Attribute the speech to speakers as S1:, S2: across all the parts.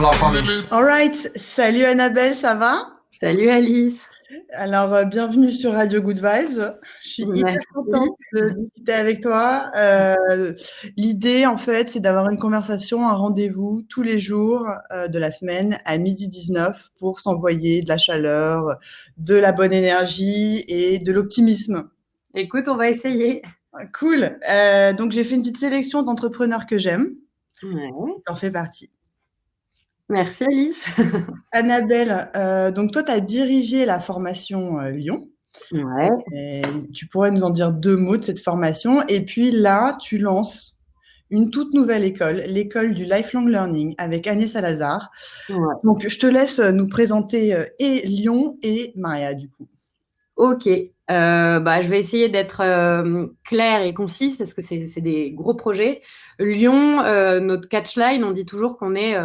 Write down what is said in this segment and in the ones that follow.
S1: la famille.
S2: Alright, salut Annabelle, ça va?
S3: Salut Alice.
S2: Alors, bienvenue sur Radio Good Vibes. Je suis hyper contente de discuter avec toi. L'idée, en fait, c'est d'avoir une conversation, un rendez-vous tous les jours de la semaine à 12h19 pour s'envoyer de la chaleur, de la bonne énergie et de l'optimisme.
S3: Écoute, on va essayer.
S2: Cool. Donc, j'ai fait une petite sélection d'entrepreneurs que j'aime.
S3: Ouais.
S2: T'en fais partie.
S3: Merci Alice.
S2: Annabelle, donc toi, tu as dirigé la formation Lyon.
S3: Ouais.
S2: Et tu pourrais nous en dire 2 mots de cette formation. Et puis là, tu lances une toute nouvelle école, l'école du Lifelong Learning avec Agnès Salazar.
S3: Ouais.
S2: Donc, je te laisse nous présenter et Lyon et Maria, du coup.
S3: Ok. Je vais essayer d'être claire et concise parce que c'est des gros projets. Lyon, notre catchline, on dit toujours qu'on est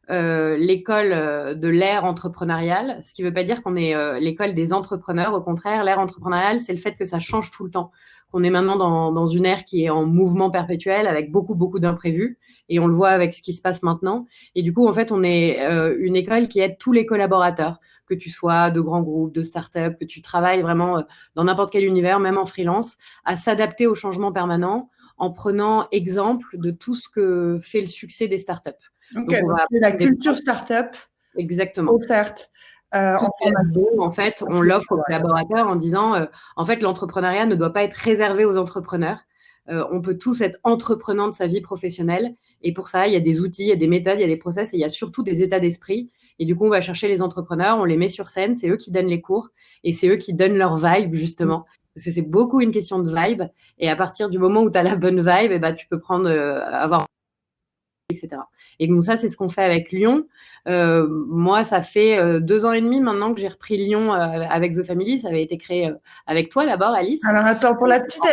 S3: l'école de l'ère entrepreneuriale, ce qui ne veut pas dire qu'on est l'école des entrepreneurs. Au contraire, l'ère entrepreneuriale, c'est le fait que ça change tout le temps. Qu'on est maintenant dans une ère qui est en mouvement perpétuel avec beaucoup d'imprévus. Et on le voit avec ce qui se passe maintenant. Et du coup, en fait, on est une école qui aide tous les collaborateurs, que tu sois de grands groupes, de start-up, que tu travailles vraiment dans n'importe quel univers, même en freelance, à s'adapter aux changements permanents en prenant exemple de tout ce que fait le succès des startups.
S2: Okay, donc c'est la culture startup offerte.
S3: En fait, on l'offre aux collaborateurs en disant, en fait, l'entrepreneuriat ne doit pas être réservé aux entrepreneurs. On peut tous être entreprenants de sa vie professionnelle. Et pour ça, il y a des outils, il y a des méthodes, il y a des process et il y a surtout des états d'esprit. Et du coup, on va chercher les entrepreneurs, on les met sur scène, c'est eux qui donnent les cours et c'est eux qui donnent leur vibe, justement. Parce que c'est beaucoup une question de vibe. Et à partir du moment où tu as la bonne vibe, tu peux prendre, avoir etc. Et donc ça, c'est ce qu'on fait avec Lyon. Moi, ça fait 2 ans et demi maintenant que j'ai repris Lyon avec The Family. Ça avait été créé avec toi d'abord, Alice.
S2: Alors attends, pour la petite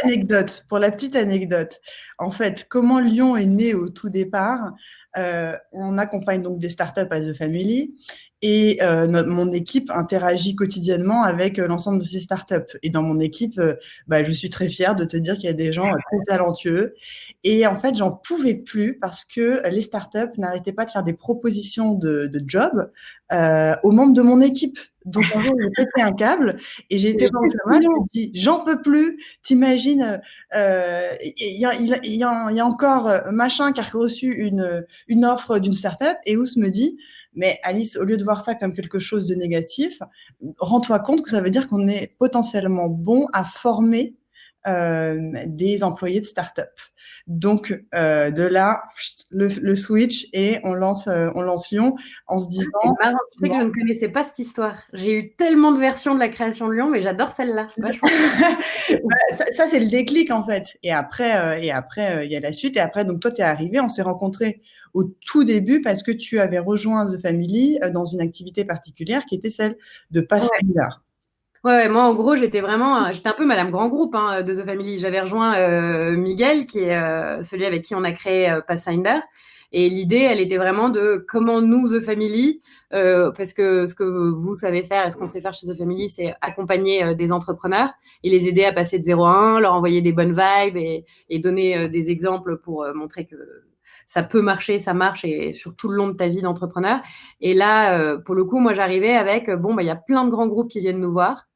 S2: anecdote, en fait, comment Lyon est né au tout départ, on accompagne donc des startups à The Family et mon équipe interagit quotidiennement avec l'ensemble de ces startups. Et dans mon équipe, je suis très fière de te dire qu'il y a des gens très talentueux. Et en fait, j'en pouvais plus parce que les startups n'arrêtaient pas de faire des propositions de job aux membres de mon équipe. Donc un jour, j'ai pété un câble et j'ai été voir je me dis, j'en peux plus. T'imagines, il y a encore machin qui a reçu une offre d'une startup et Ous me dit, mais Alice, au lieu de voir ça comme quelque chose de négatif, rends-toi compte que ça veut dire qu'on est potentiellement bon à former des employés de start-up. Donc de là, le switch et on lance Lyon en se disant.
S3: C'est marrant, tu sais que je ne connaissais pas cette histoire. J'ai eu tellement de versions de la création de Lyon, mais j'adore celle-là.
S2: Ça c'est le déclic en fait. Et après, il y a la suite. Et après, donc toi, tu es arrivé, on s'est rencontrés au tout début parce que tu avais rejoint The Family dans une activité particulière qui était celle de Pathfinder.
S3: Ouais, moi en gros j'étais un peu Madame Grand Groupe de The Family. J'avais rejoint Miguel qui est celui avec qui on a créé Pathfinder. Et l'idée, elle était vraiment de comment nous, The Family, parce que ce que vous savez faire et ce qu'on sait faire chez The Family, c'est accompagner des entrepreneurs et les aider à passer de 0 à 1, leur envoyer des bonnes vibes et donner des exemples pour montrer que ça peut marcher, ça marche et sur tout le long de ta vie d'entrepreneur. Et là, pour le coup, moi, j'arrivais avec, il y a plein de grands groupes qui viennent nous voir.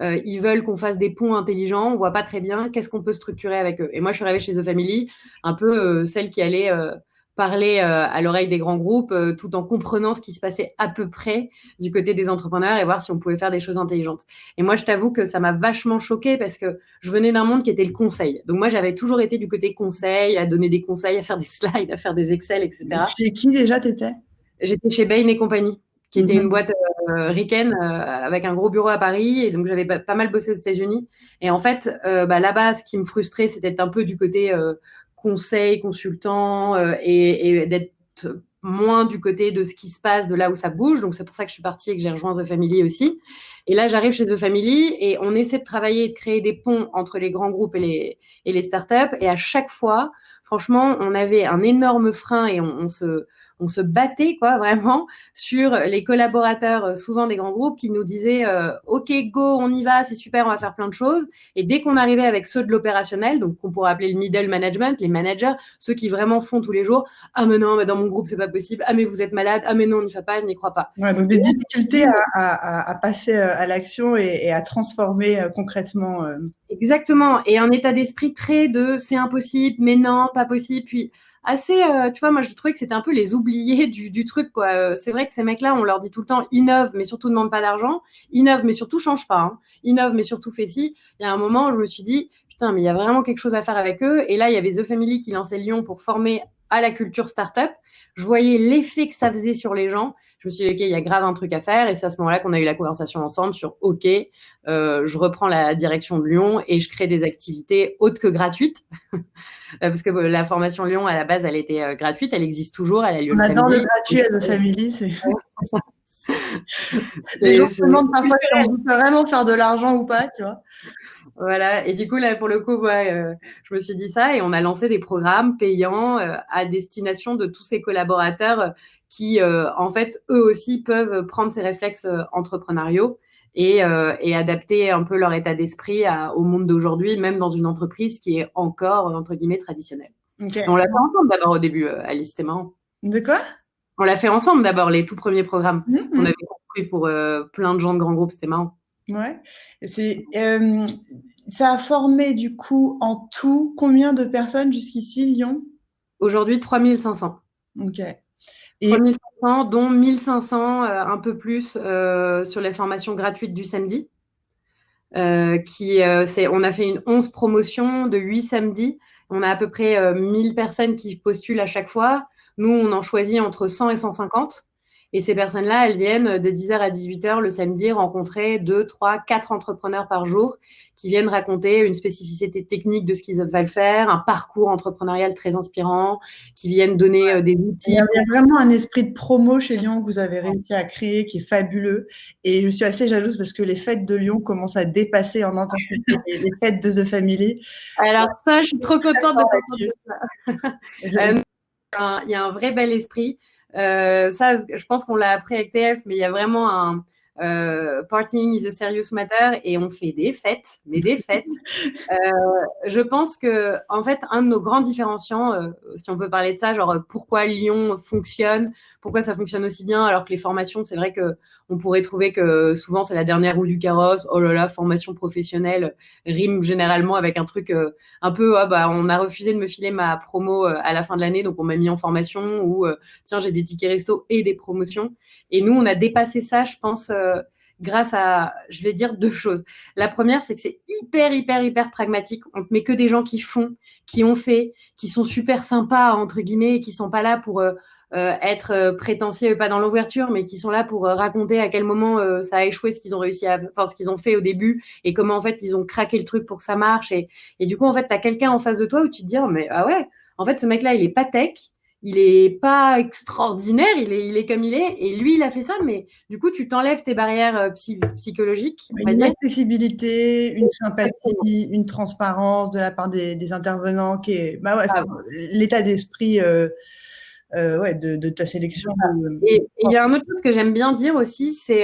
S3: Ils veulent qu'on fasse des ponts intelligents, on voit pas très bien qu'est-ce qu'on peut structurer avec eux. Et moi, je suis arrivée chez The Family, un peu celle qui allait parler à l'oreille des grands groupes tout en comprenant ce qui se passait à peu près du côté des entrepreneurs et voir si on pouvait faire des choses intelligentes. Et moi, je t'avoue que ça m'a vachement choquée parce que je venais d'un monde qui était le conseil. Donc moi, j'avais toujours été du côté conseil, à donner des conseils, à faire des slides, à faire des Excel, etc.
S2: Chez qui déjà t'étais ?
S3: J'étais chez Bain & Company, qui était une boîte ricaine avec un gros bureau à Paris. Et donc, j'avais pas mal bossé aux États-Unis. Et en fait, là-bas, ce qui me frustrait, c'était un peu du côté conseil, consultant et d'être moins du côté de ce qui se passe, de là où ça bouge. Donc, c'est pour ça que je suis partie et que j'ai rejoint The Family aussi. Et là, j'arrive chez The Family et on essaie de travailler et de créer des ponts entre les grands groupes et les startups. Et à chaque fois, franchement, on avait un énorme frein et on se battait, quoi, vraiment, sur les collaborateurs, souvent des grands groupes, qui nous disaient OK, go, on y va, c'est super, on va faire plein de choses. Et dès qu'on arrivait avec ceux de l'opérationnel, donc qu'on pourrait appeler le middle management, les managers, ceux qui vraiment font tous les jours, ah mais non, mais dans mon groupe, c'est pas possible, ah mais vous êtes malade, ah mais non, on n'y va pas, n'y croit pas.
S2: Ouais, donc des difficultés à passer à l'action et à transformer concrètement.
S3: Exactement. Et un état d'esprit très de c'est impossible, mais non, pas possible. Puis assez, tu vois, moi je trouvais que c'était un peu les oubliés du truc, quoi. C'est vrai que ces mecs-là, on leur dit tout le temps innove, mais surtout ne demande pas d'argent. Innove, mais surtout change pas. Hein. Innove, mais surtout fais ci. Il y a un moment où je me suis dit, putain, mais il y a vraiment quelque chose à faire avec eux. Et là, il y avait The Family qui lançait Lyon pour former à la culture startup. Je voyais l'effet que ça faisait sur les gens. Je me suis dit, OK, il y a grave un truc à faire. Et c'est à ce moment-là qu'on a eu la conversation ensemble sur, OK, je reprends la direction de Lyon et je crée des activités autres que gratuites. Parce que la formation Lyon, à la base, elle était gratuite. Elle existe toujours. Elle a lieu le samedi.
S2: On adore le gratuit à The Family. Les gens se demandent parfois si on peut vraiment faire de l'argent ou pas, tu vois.
S3: Voilà. Et du coup, là, pour le coup, je me suis dit ça et on a lancé des programmes payants à destination de tous ces collaborateurs qui, en fait, eux aussi peuvent prendre ces réflexes entrepreneuriaux et adapter un peu leur état d'esprit au monde d'aujourd'hui, même dans une entreprise qui est encore, entre guillemets, traditionnelle. Okay. On l'a fait ensemble d'abord au début, Alice, c'était marrant.
S2: De quoi?
S3: On l'a fait ensemble d'abord, les tout premiers programmes. On avait construit pour plein de gens de grands groupes, c'était marrant.
S2: Ouais. Ça a formé du coup en tout combien de personnes jusqu'ici, Lyon?
S3: Aujourd'hui, 3500.
S2: Ok.
S3: Et 3500, dont 1500, un peu plus sur les formations gratuites du samedi. On a fait 11 promotions de 8 samedis. On a à peu près 1000 personnes qui postulent à chaque fois. Nous, on en choisit entre 100 et 150. Et ces personnes-là, elles viennent de 10h à 18h le samedi rencontrer 2, 3, 4 entrepreneurs par jour qui viennent raconter une spécificité technique de ce qu'ils veulent faire, un parcours entrepreneurial très inspirant, qui viennent donner des outils.
S2: Il y a vraiment un esprit de promo chez Lyon que vous avez réussi à créer qui est fabuleux. Et je suis assez jalouse parce que les fêtes de Lyon commencent à dépasser en intensité les fêtes de The Family.
S3: Alors ça, je suis trop contente de t'entendre ça. Il y a un vrai bel esprit. Ça, je pense qu'on l'a appris avec TF, mais il y a vraiment un partying is a serious matter et on fait des fêtes, mais des fêtes. Je pense que, en fait, un de nos grands différenciants, si on peut parler de ça, genre pourquoi Lyon fonctionne, pourquoi ça fonctionne aussi bien, alors que les formations, c'est vrai que on pourrait trouver que souvent c'est la dernière roue du carrosse. Oh là là, formation professionnelle rime généralement avec un truc un peu, on a refusé de me filer ma promo à la fin de l'année, donc on m'a mis en formation ou tiens, j'ai des tickets resto et des promotions. Et nous, on a dépassé ça, je pense, grâce à, je vais dire 2 choses. La première, c'est que c'est hyper pragmatique. On te met que des gens qui font, qui ont fait, qui sont super sympas, entre guillemets, et qui sont pas là pour être prétentieux, pas dans l'ouverture, mais qui sont là pour raconter à quel moment ça a échoué, ce qu'ils ont réussi ce qu'ils ont fait au début et comment, en fait, ils ont craqué le truc pour que ça marche. Et du coup, en fait, t'as quelqu'un en face de toi où tu te dis, oh, mais ah ouais, en fait, ce mec-là, il est pas tech. Il est pas extraordinaire, il est comme il est, et lui, il a fait ça, mais du coup, tu t'enlèves tes barrières psychologiques.
S2: Une accessibilité, une sympathie, une transparence de la part des intervenants qui est, l'état d'esprit de ta sélection.
S3: Et il y a une autre chose que j'aime bien dire aussi, c'est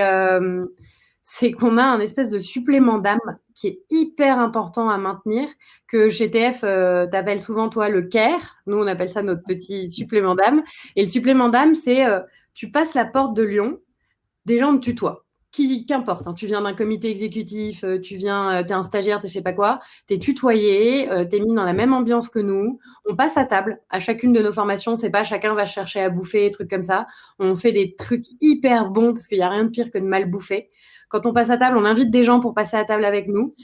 S3: qu'on a un espèce de supplément d'âme qui est hyper important à maintenir, que chez TF, t'appelles souvent, toi, le care. Nous, on appelle ça notre petit supplément d'âme. Et le supplément d'âme, c'est tu passes la porte de Lyon, des gens te tutoient. Qu'importe, hein, tu viens d'un comité exécutif, t'es un stagiaire, t'es je sais pas quoi, t'es tutoyé, t'es mis dans la même ambiance que nous. On passe à table à chacune de nos formations, c'est pas chacun va chercher à bouffer, trucs comme ça. On fait des trucs hyper bons parce qu'il y a rien de pire que de mal bouffer. Quand on passe à table, on invite des gens pour passer à table avec nous.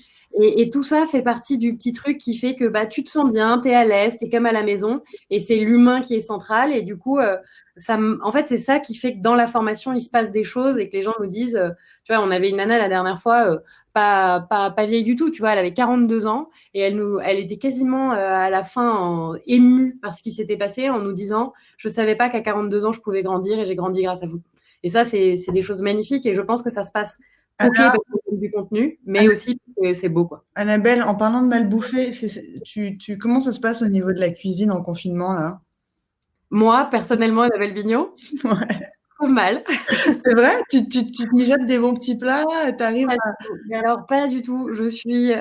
S3: Et tout ça fait partie du petit truc qui fait que tu te sens bien, t'es à l'aise, t'es comme à la maison. Et c'est l'humain qui est central. Et du coup, en fait, c'est ça qui fait que dans la formation, il se passe des choses et que les gens nous disent, tu vois, on avait une nana la dernière fois, pas vieille du tout, tu vois, elle avait 42 ans et elle était quasiment à la fin émue par ce qui s'était passé en nous disant, je savais pas qu'à 42 ans, je pouvais grandir et j'ai grandi grâce à vous. Et ça, c'est des choses magnifiques et je pense que ça se passe parce qu'il y a du contenu, mais aussi c'est beau, quoi.
S2: Annabelle, en parlant de mal bouffer, comment ça se passe au niveau de la cuisine en confinement, là?
S3: Moi, personnellement, Annabelle Bignon,
S2: Ouais.
S3: pas mal.
S2: C'est vrai? Tu te mijotes des bons petits plats, t'arrives
S3: Pas
S2: à...
S3: du tout. Mais alors, pas du tout. Je suis,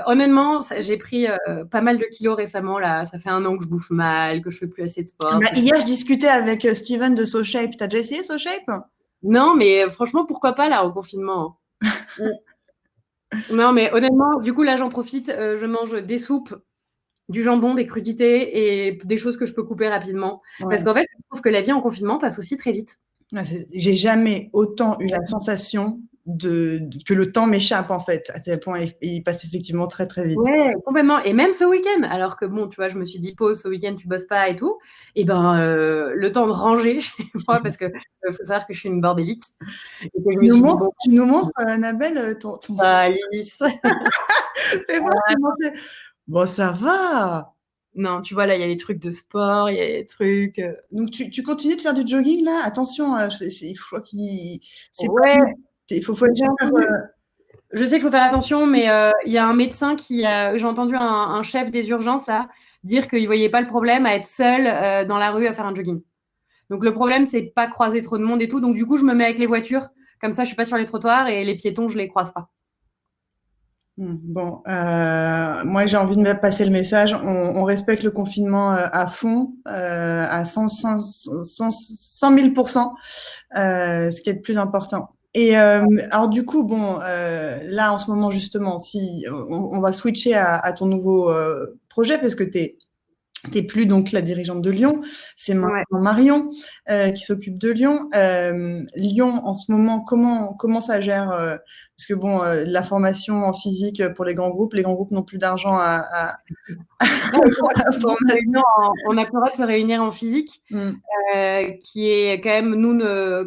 S3: honnêtement, j'ai pris pas mal de kilos récemment, là. Ça fait 1 an que je bouffe mal, que je fais plus assez de sport.
S2: Bah, hier, je discutais avec Steven de SoShape. T'as déjà essayé SoShape?
S3: Non, mais franchement, pourquoi pas, là, au confinement, hein. Non, mais honnêtement, du coup, là, j'en profite. Je mange des soupes, du jambon, des crudités et des choses que je peux couper rapidement.
S2: Ouais.
S3: Parce qu'en fait, je trouve que la vie en confinement passe aussi très vite.
S2: Ouais, j'ai jamais autant eu la sensation que le temps m'échappe, en fait, à tel point il passe effectivement très, très vite.
S3: Ouais, complètement. Et même ce week-end, alors que bon, tu vois, je me suis dit pause, ce week-end, tu bosses pas et tout. Et ben, le temps de ranger chez moi, parce que faut savoir que je suis une bordélique. Et que je me suis dit, bon,
S2: Tu nous montres, Annabelle, ton...
S3: Alice.
S2: Fais voir comment c'est. Bon, ça va.
S3: Non, tu vois, là, il y a les trucs de sport, il y a les trucs.
S2: Donc, tu continues de faire du jogging, là? Attention, il faut qu'il... c'est pas...
S3: Ouais,
S2: faut être
S3: j'ai
S2: sûr,
S3: entendu. Je sais qu'il faut faire attention, mais il y a un médecin qui a, j'ai entendu un chef des urgences là dire qu'il voyait pas le problème à être seul dans la rue à faire un jogging. Donc le problème c'est pas croiser trop de monde et tout. Donc du coup je me mets avec les voitures, comme ça je suis pas sur les trottoirs et les piétons je les croise pas.
S2: Bon, moi j'ai envie de me passer le message. On respecte le confinement à fond, à 100 000%, ce qui est le plus important. Et alors du coup, bon, là en ce moment justement, si on va switcher à ton nouveau projet, parce que t'es plus donc la dirigeante de Lyon, c'est maintenant
S3: Ouais.
S2: Marion qui s'occupe de Lyon. Lyon, en ce moment, comment ça gère parce que bon, la formation en physique pour les grands groupes n'ont plus d'argent pour la formation.
S3: On a pas le droit de se réunir en physique, qui est quand même, nous,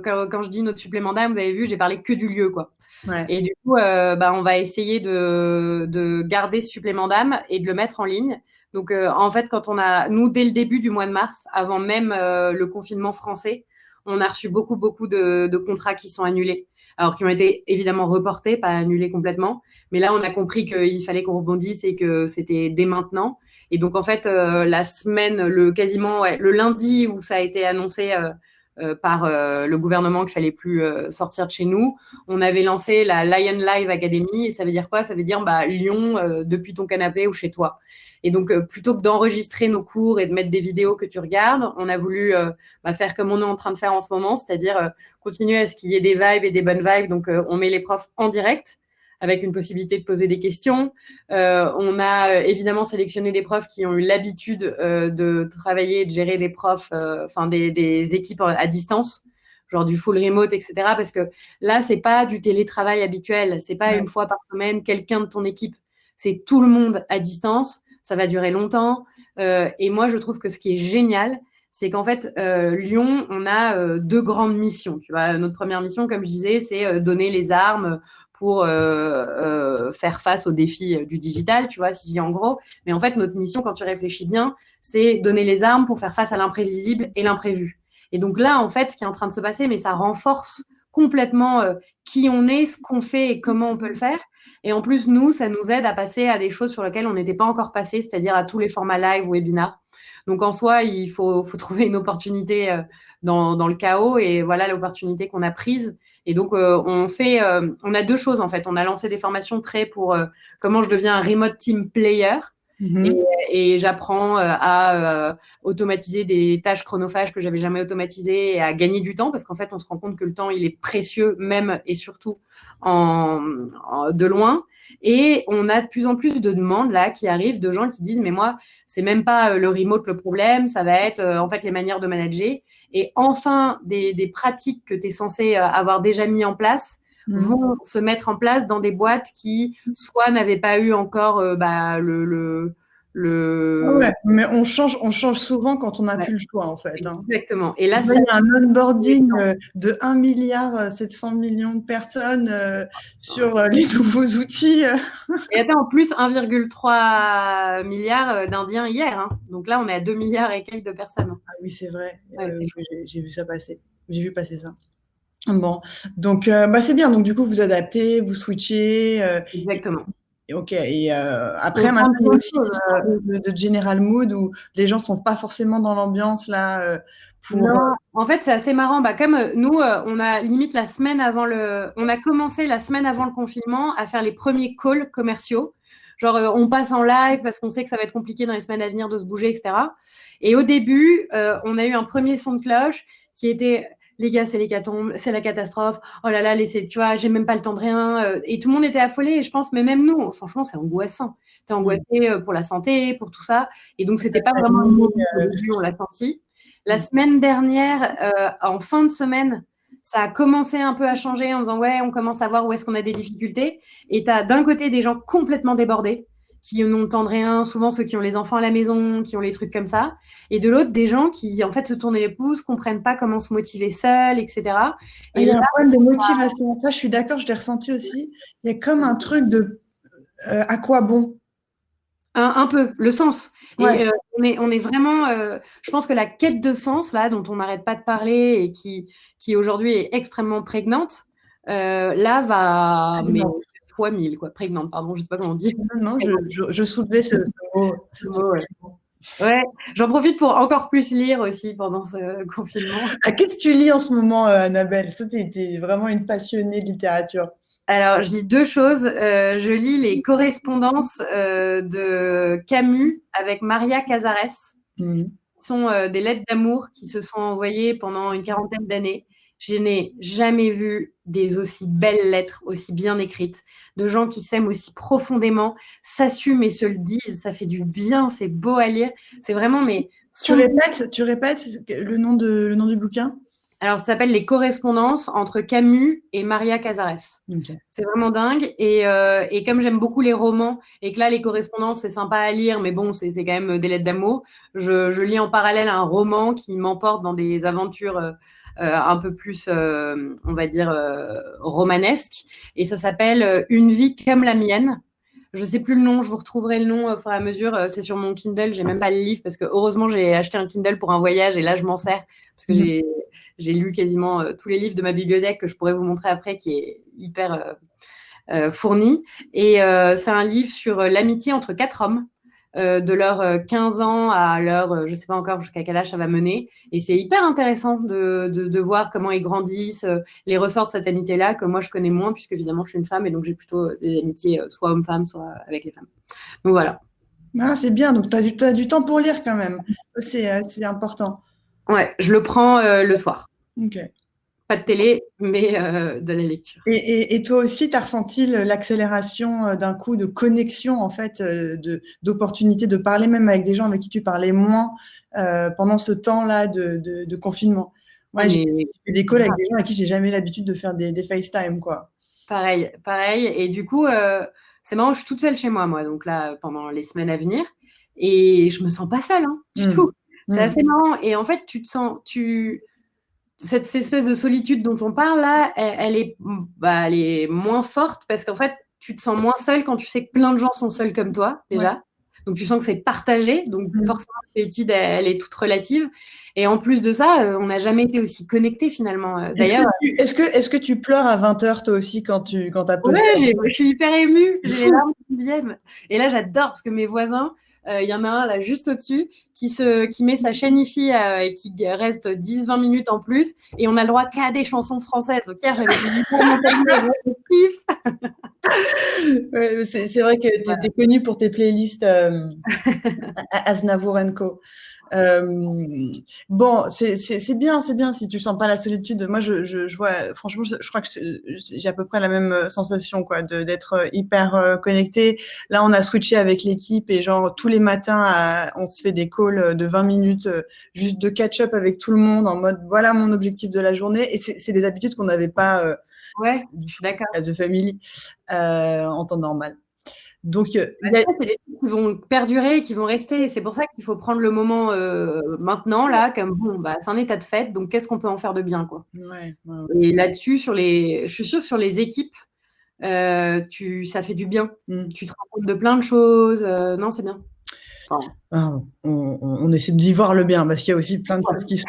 S3: quand je dis notre supplément d'âme, vous avez vu, j'ai parlé que du lieu, quoi.
S2: Ouais.
S3: Et du coup, on va essayer de garder ce supplément d'âme et de le mettre en ligne. Donc, en fait, nous, dès le début du mois de mars, avant même le confinement français, on a reçu beaucoup, beaucoup de contrats qui sont annulés. Alors, qui ont été évidemment reportés, pas annulés complètement. Mais là, on a compris qu'il fallait qu'on rebondisse et que c'était dès maintenant. Et donc, en fait, la semaine, le lundi où ça a été annoncé par le gouvernement qu'il fallait plus sortir de chez nous, on avait lancé la Lion Live Academy. Et ça veut dire quoi? Ça veut dire Lyon depuis ton canapé ou chez toi. Et donc, plutôt que d'enregistrer nos cours et de mettre des vidéos que tu regardes, on a voulu faire comme on est en train de faire en ce moment, c'est-à-dire continuer à ce qu'il y ait des vibes et des bonnes vibes. Donc, on met les profs en direct avec une possibilité de poser des questions. On a évidemment sélectionné des profs qui ont eu l'habitude de travailler et de gérer des profs, des équipes à distance, genre du full remote, etc. Parce que là, c'est pas du télétravail habituel, c'est pas une fois par semaine quelqu'un de ton équipe, c'est tout le monde à distance. Ça va durer longtemps. Et moi, je trouve que ce qui est génial, c'est qu'en fait, Lyon, on a 2 grandes missions. Tu vois, notre première mission, comme je disais, c'est donner les armes pour faire face aux défis du digital, tu vois, si je dis en gros. Mais en fait, notre mission, quand tu réfléchis bien, c'est donner les armes pour faire face à l'imprévisible et l'imprévu. Et donc là, en fait, ce qui est en train de se passer, mais ça renforce complètement qui on est, ce qu'on fait et comment on peut le faire. Et en plus, nous, ça nous aide à passer à des choses sur lesquelles on n'était pas encore passé, c'est-à-dire à tous les formats live ou webinars. Donc en soi, il faut trouver une opportunité dans le chaos, et voilà l'opportunité qu'on a prise. Et donc on a 2 choses en fait. On a lancé des formations très pour comment je deviens un remote team player. Et j'apprends à automatiser des tâches chronophages que j'avais jamais automatisées et à gagner du temps, parce qu'en fait on se rend compte que le temps il est précieux, même et surtout de loin. Et on a de plus en plus de demandes là qui arrivent de gens qui disent mais moi c'est même pas le remote le problème, ça va être en fait les manières de manager, et enfin des pratiques que tu es censé avoir déjà mis en place vont se mettre en place dans des boîtes qui soit n'avaient pas eu encore
S2: Ouais, mais on change souvent quand on n'a plus le choix, en fait.
S3: Exactement. Et là,
S2: il y a un onboarding de 1 milliard 700 millions de personnes sur les nouveaux outils.
S3: Et attends, en plus 1,3 milliard d'Indiens hier. Hein. Donc là, on est à 2 milliards et quelques de personnes.
S2: Ah oui, c'est vrai.
S3: Ouais,
S2: j'ai vu ça passer. J'ai vu passer ça. Bon, donc c'est bien. Donc du coup, vous adaptez, vous switchez.
S3: Exactement.
S2: Ok. Et
S3: On
S2: après,
S3: prend
S2: maintenant, il y a
S3: plein de
S2: aussi
S3: choses.
S2: l'histoire de general mood où les gens sont pas forcément dans l'ambiance là pour.
S3: Non, en fait, c'est assez marrant. Bah, comme nous, on a limite on a commencé la semaine avant le confinement à faire les premiers calls commerciaux. Genre, on passe en live parce qu'on sait que ça va être compliqué dans les semaines à venir de se bouger, etc. Et au début, on a eu un premier son de cloche qui était, les gars, c'est l'hécatombe, c'est la catastrophe. Oh là là, laissez, tu vois, j'ai même pas le temps de rien. Et tout le monde était affolé. Et je pense, mais même nous, franchement, c'est angoissant. T'es angoissé pour la santé, pour tout ça. Et donc, c'était pas vraiment un
S2: Famille,
S3: mot au début, on l'a senti. La
S2: mm.
S3: semaine dernière, en fin de semaine, ça a commencé un peu à changer en disant ouais, on commence à voir où est-ce qu'on a des difficultés. Et tu as d'un côté des gens complètement débordés, qui n'ont le temps de rien, souvent ceux qui ont les enfants à la maison, qui ont les trucs comme ça. Et de l'autre, des gens qui en fait se tournent les pouces, comprennent pas comment se motiver seuls, etc.
S2: Il
S3: Et
S2: y
S3: là,
S2: a un problème de motivation. Ça, je suis d'accord, je l'ai ressenti aussi. Il y a comme un truc de à quoi bon?
S3: un peu, le sens.
S2: Ouais.
S3: Et on est vraiment, je pense que la quête de sens, là, dont on n'arrête pas de parler et qui aujourd'hui est extrêmement prégnante, là, va, mais
S2: Non,
S3: fois 1000, quoi. Prégnante, pardon, je sais pas comment on dit.
S2: non, je soulevais ce mot.
S3: Ouais. Ouais, j'en profite pour encore plus lire aussi pendant ce confinement.
S2: Ah, qu'est-ce que tu lis en ce moment, Annabelle? Toi, tu es vraiment une passionnée de littérature.
S3: Alors, je lis deux choses. Je lis les correspondances de Camus avec Maria Casares.
S2: Mhm.
S3: Sont des lettres d'amour qui se sont envoyées pendant une quarantaine d'années. Je n'ai jamais vu des aussi belles lettres, aussi bien écrites, de gens qui s'aiment aussi profondément, s'assument et se le disent. Ça fait du bien, c'est beau à lire. C'est vraiment, mais
S2: Tu répètes le nom du bouquin?
S3: alors, ça s'appelle Les correspondances entre Camus et Maria Casares.
S2: Ok.
S3: C'est vraiment dingue. Et comme j'aime beaucoup les romans et que là, les correspondances, c'est sympa à lire, mais bon, c'est quand même des lettres d'amour, je lis en parallèle un roman qui m'emporte dans des aventures un peu plus, on va dire, romanesques. Et ça s'appelle Une vie comme la mienne. Je sais plus le nom, je vous retrouverai le nom au fur et à mesure. C'est sur mon Kindle, j'ai même pas le livre parce que heureusement j'ai acheté un Kindle pour un voyage et là je m'en sers parce que
S2: Mhm.
S3: j'ai lu quasiment tous les livres de ma bibliothèque que je pourrais vous montrer après, qui est hyper fourni. Et c'est un livre sur l'amitié entre quatre hommes, de leurs 15 ans à leur, je ne sais pas encore jusqu'à quel âge ça va mener. Et c'est hyper intéressant de voir comment ils grandissent, les ressorts de cette amitié-là, que moi je connais moins, puisque évidemment je suis une femme et donc j'ai plutôt des amitiés soit homme-femme, soit avec les femmes. Donc voilà.
S2: Ah, c'est bien, donc t'as du temps pour lire quand même. C'est important.
S3: Ouais, je le prends le soir.
S2: Ok.
S3: Pas de télé, mais de la lecture.
S2: Et toi aussi, tu as ressenti l'accélération d'un coup de connexion, en fait, d'opportunité de parler même avec des gens avec qui tu parlais moins pendant ce temps-là de confinement.
S3: Ah,
S2: Ouais, j'ai
S3: mais
S2: eu des calls avec des gens avec qui j'ai jamais l'habitude de faire des FaceTime, quoi.
S3: pareil, pareil. Et du coup, c'est marrant, je suis toute seule chez moi, donc là, pendant les semaines à venir. Et je me sens pas seule, hein, du
S2: Mm.
S3: tout. C'est
S2: Mm.
S3: assez marrant. Et en fait, cette espèce de solitude dont on parle là, elle est moins forte parce qu'en fait, tu te sens moins seule quand tu sais que plein de gens sont seuls comme toi,
S2: Ouais.
S3: déjà. Donc, tu sens que c'est partagé. Donc,
S2: Mm.
S3: forcément, la solitude, elle est toute relative. Et en plus de ça, on n'a jamais été aussi connectés finalement. D'ailleurs,
S2: Est-ce que tu pleures à 20h toi aussi quand t'as
S3: ouais,
S2: posté?
S3: je suis hyper émue,
S2: C'est
S3: j'ai les
S2: fou.
S3: larmes qui me viennent. Et là, j'adore parce que mes voisins, il y en a un là juste au-dessus qui met sa chaîne IFI et qui reste 10-20 minutes en plus. Et on a le droit qu'à des chansons françaises. Donc hier, j'avais dit je kiffe.
S2: Ouais, c'est vrai que tu es connue pour tes playlists Aznavour Co. Bon, c'est bien si tu sens pas la solitude. Moi, je vois, franchement, je crois que j'ai à peu près la même sensation, quoi, d'être hyper connectée. Là, on a switché avec l'équipe et genre tous les matins, on se fait des calls de 20 minutes juste de catch-up avec tout le monde en mode voilà mon objectif de la journée. Et c'est des habitudes qu'on n'avait pas
S3: Ouais,
S2: du
S3: je suis
S2: coup
S3: d'accord.
S2: à The Family en temps normal. Donc,
S3: Bah, ça, c'est des trucs qui vont perdurer, qui vont rester. Et c'est pour ça qu'il faut prendre le moment maintenant, là, comme bon, bah, c'est un état de fait. Donc, qu'est-ce qu'on peut en faire de bien, quoi.
S2: ouais, ouais.
S3: Et là-dessus, je suis sûre que sur les équipes, ça fait du bien.
S2: Mm.
S3: Tu te rends compte de plein de choses. Non, c'est bien.
S2: On essaie d'y voir le bien parce qu'il y a aussi plein de choses qui sont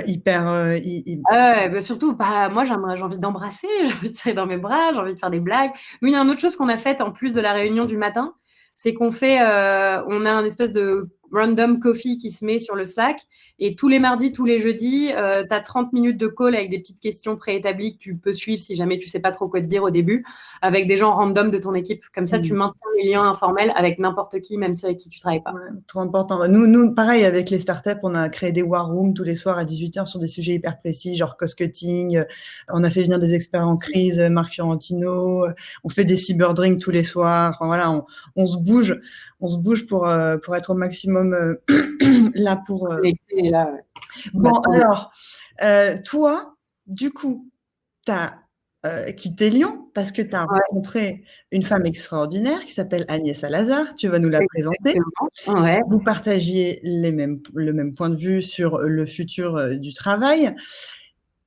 S2: hyper.
S3: Surtout, moi, j'ai envie d'embrasser, j'ai envie de serrer dans mes bras, j'ai envie de faire des blagues. Nous, il y a une autre chose qu'on a faite en plus de la réunion du matin, c'est qu'on on a un espèce de random coffee qui se met sur le Slack. Et tous les mardis, tous les jeudis, tu as 30 minutes de call avec des petites questions préétablies que tu peux suivre si jamais tu sais pas trop quoi te dire au début, avec des gens random de ton équipe. Comme ça, tu maintiens les liens informels avec n'importe qui, même ceux avec qui tu travailles pas.
S2: Ouais, trop important. Nous, pareil, avec les startups, on a créé des war rooms tous les soirs à 18h sur des sujets hyper précis, genre cost-cutting. On a fait venir des experts en crise, Marc Fiorentino. On fait des cyberdrinks tous les soirs. Enfin, voilà, on se bouge. On se bouge pour être au maximum là pour.
S3: Là, ouais.
S2: Bon, alors, toi, du coup, tu as quitté Lyon parce que tu as rencontré une femme extraordinaire qui s'appelle Agnès Salazar. Tu vas nous la présenter.
S3: Ouais.
S2: Vous partagiez le même point de vue sur le futur du travail.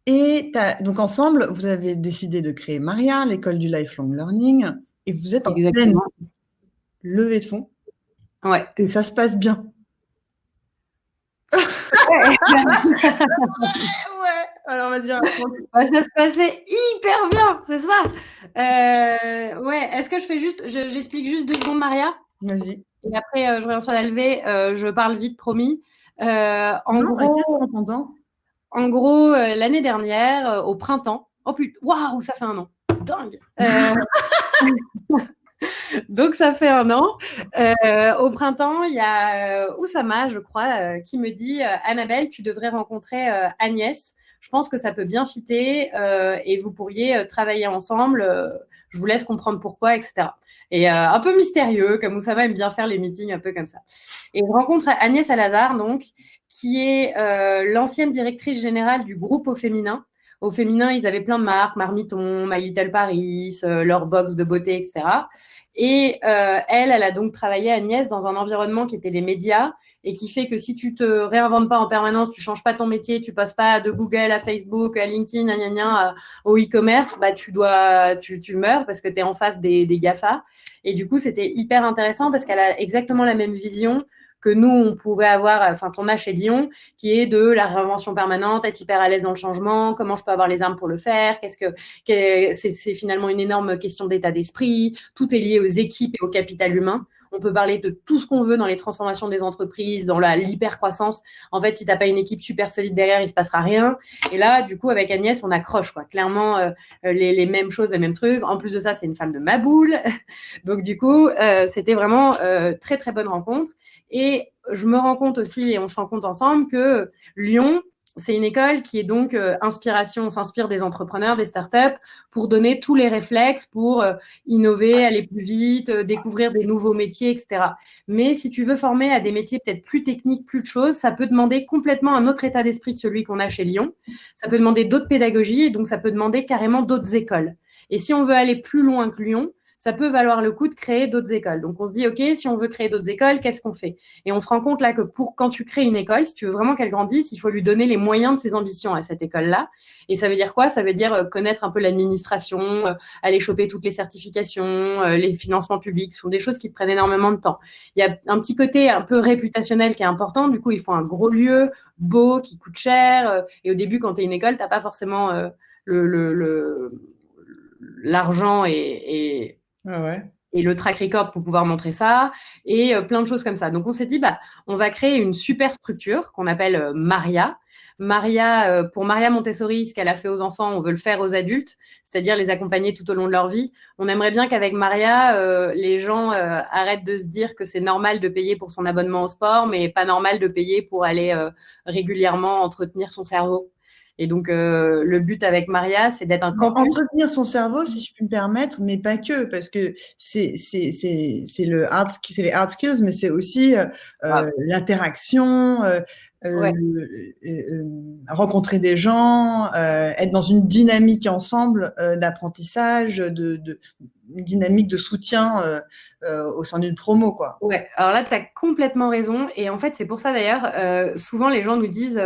S2: Et donc, ensemble, vous avez décidé de créer Maria, l'école du lifelong learning, et vous êtes en pleine levée de fonds.
S3: Ouais.
S2: Et ça se passe bien.
S3: Ouais.
S2: Alors vas-y.
S3: Ça se passait hyper bien, c'est ça. Ouais. Est-ce que j'explique juste 2 secondes, Maria?
S2: Vas-y.
S3: Et après, je reviens sur la levée. Je parle vite, promis. En gros, l'année dernière, au printemps. Oh putain, waouh, ça fait 1 an. Dingue. Donc, ça fait 1 an. Au printemps, il y a Oussama, je crois, qui me dit Annabelle, tu devrais rencontrer Agnès. Je pense que ça peut bien fitter et vous pourriez travailler ensemble. Je vous laisse comprendre pourquoi, etc. Et un peu mystérieux, comme Oussama aime bien faire les meetings un peu comme ça. Et je rencontre Agnès Salazar, donc, qui est l'ancienne directrice générale du groupe Au Féminin. Au Féminin, ils avaient plein de marques, Marmiton, My Little Paris, leur box de beauté, etc. Et elle a donc travaillé, Agnès, dans un environnement qui était les médias et qui fait que si tu te réinventes pas en permanence, tu changes pas ton métier, tu passes pas de Google à Facebook, à LinkedIn, au e-commerce, bah tu meurs parce que tu es en face des GAFA. Et du coup, c'était hyper intéressant parce qu'elle a exactement la même vision que nous, on pouvait avoir, enfin, qu'on a chez Lyon, qui est de la réinvention permanente, être hyper à l'aise dans le changement, comment je peux avoir les armes pour le faire, c'est finalement une énorme question d'état d'esprit, tout est lié aux équipes et au capital humain. On peut parler de tout ce qu'on veut dans les transformations des entreprises, dans l'hyper-croissance. En fait, si tu n'as pas une équipe super solide derrière, il ne se passera rien. Et là, du coup, avec Agnès, on accroche, quoi. Clairement, les mêmes choses, les mêmes trucs. En plus de ça, c'est une femme de ma boule. Donc, du coup, c'était vraiment très, très bonne rencontre. Et je me rends compte aussi, et on se rend compte ensemble, que Lyon, c'est une école qui est donc inspiration, on s'inspire des entrepreneurs, des startups pour donner tous les réflexes pour innover, aller plus vite, découvrir des nouveaux métiers, etc. Mais si tu veux former à des métiers peut-être plus techniques, plus de choses, ça peut demander complètement un autre état d'esprit que celui qu'on a chez Lyon. Ça peut demander d'autres pédagogies et donc ça peut demander carrément d'autres écoles. Et si on veut aller plus loin que Lyon, ça peut valoir le coup de créer d'autres écoles. Donc, on se dit, OK, si on veut créer d'autres écoles, qu'est-ce qu'on fait? Et on se rend compte là que quand tu crées une école, si tu veux vraiment qu'elle grandisse, il faut lui donner les moyens de ses ambitions à cette école-là. Et ça veut dire quoi? Ça veut dire connaître un peu l'administration, aller choper toutes les certifications, les financements publics. Ce sont des choses qui te prennent énormément de temps. Il y a un petit côté un peu réputationnel qui est important. Du coup, il faut un gros lieu, beau, qui coûte cher. Et au début, quand tu es une école, tu n'as pas forcément l'argent et le track record pour pouvoir montrer ça, et plein de choses comme ça. Donc, on s'est dit, on va créer une super structure qu'on appelle Maria. Maria, pour Maria Montessori, ce qu'elle a fait aux enfants, on veut le faire aux adultes, c'est-à-dire les accompagner tout au long de leur vie. On aimerait bien qu'avec Maria, les gens arrêtent de se dire que c'est normal de payer pour son abonnement au sport, mais pas normal de payer pour aller régulièrement entretenir son cerveau. Et donc, le but avec Maria, c'est d'être un campus.
S2: Entretenir son cerveau, si je puis me permettre, mais pas que, parce que c'est les hard skills, mais c'est aussi l'interaction, rencontrer des gens, être dans une dynamique ensemble d'apprentissage, une dynamique de soutien au sein d'une promo, quoi.
S3: Ouais, alors là, tu as complètement raison. Et en fait, c'est pour ça d'ailleurs, souvent les gens nous disent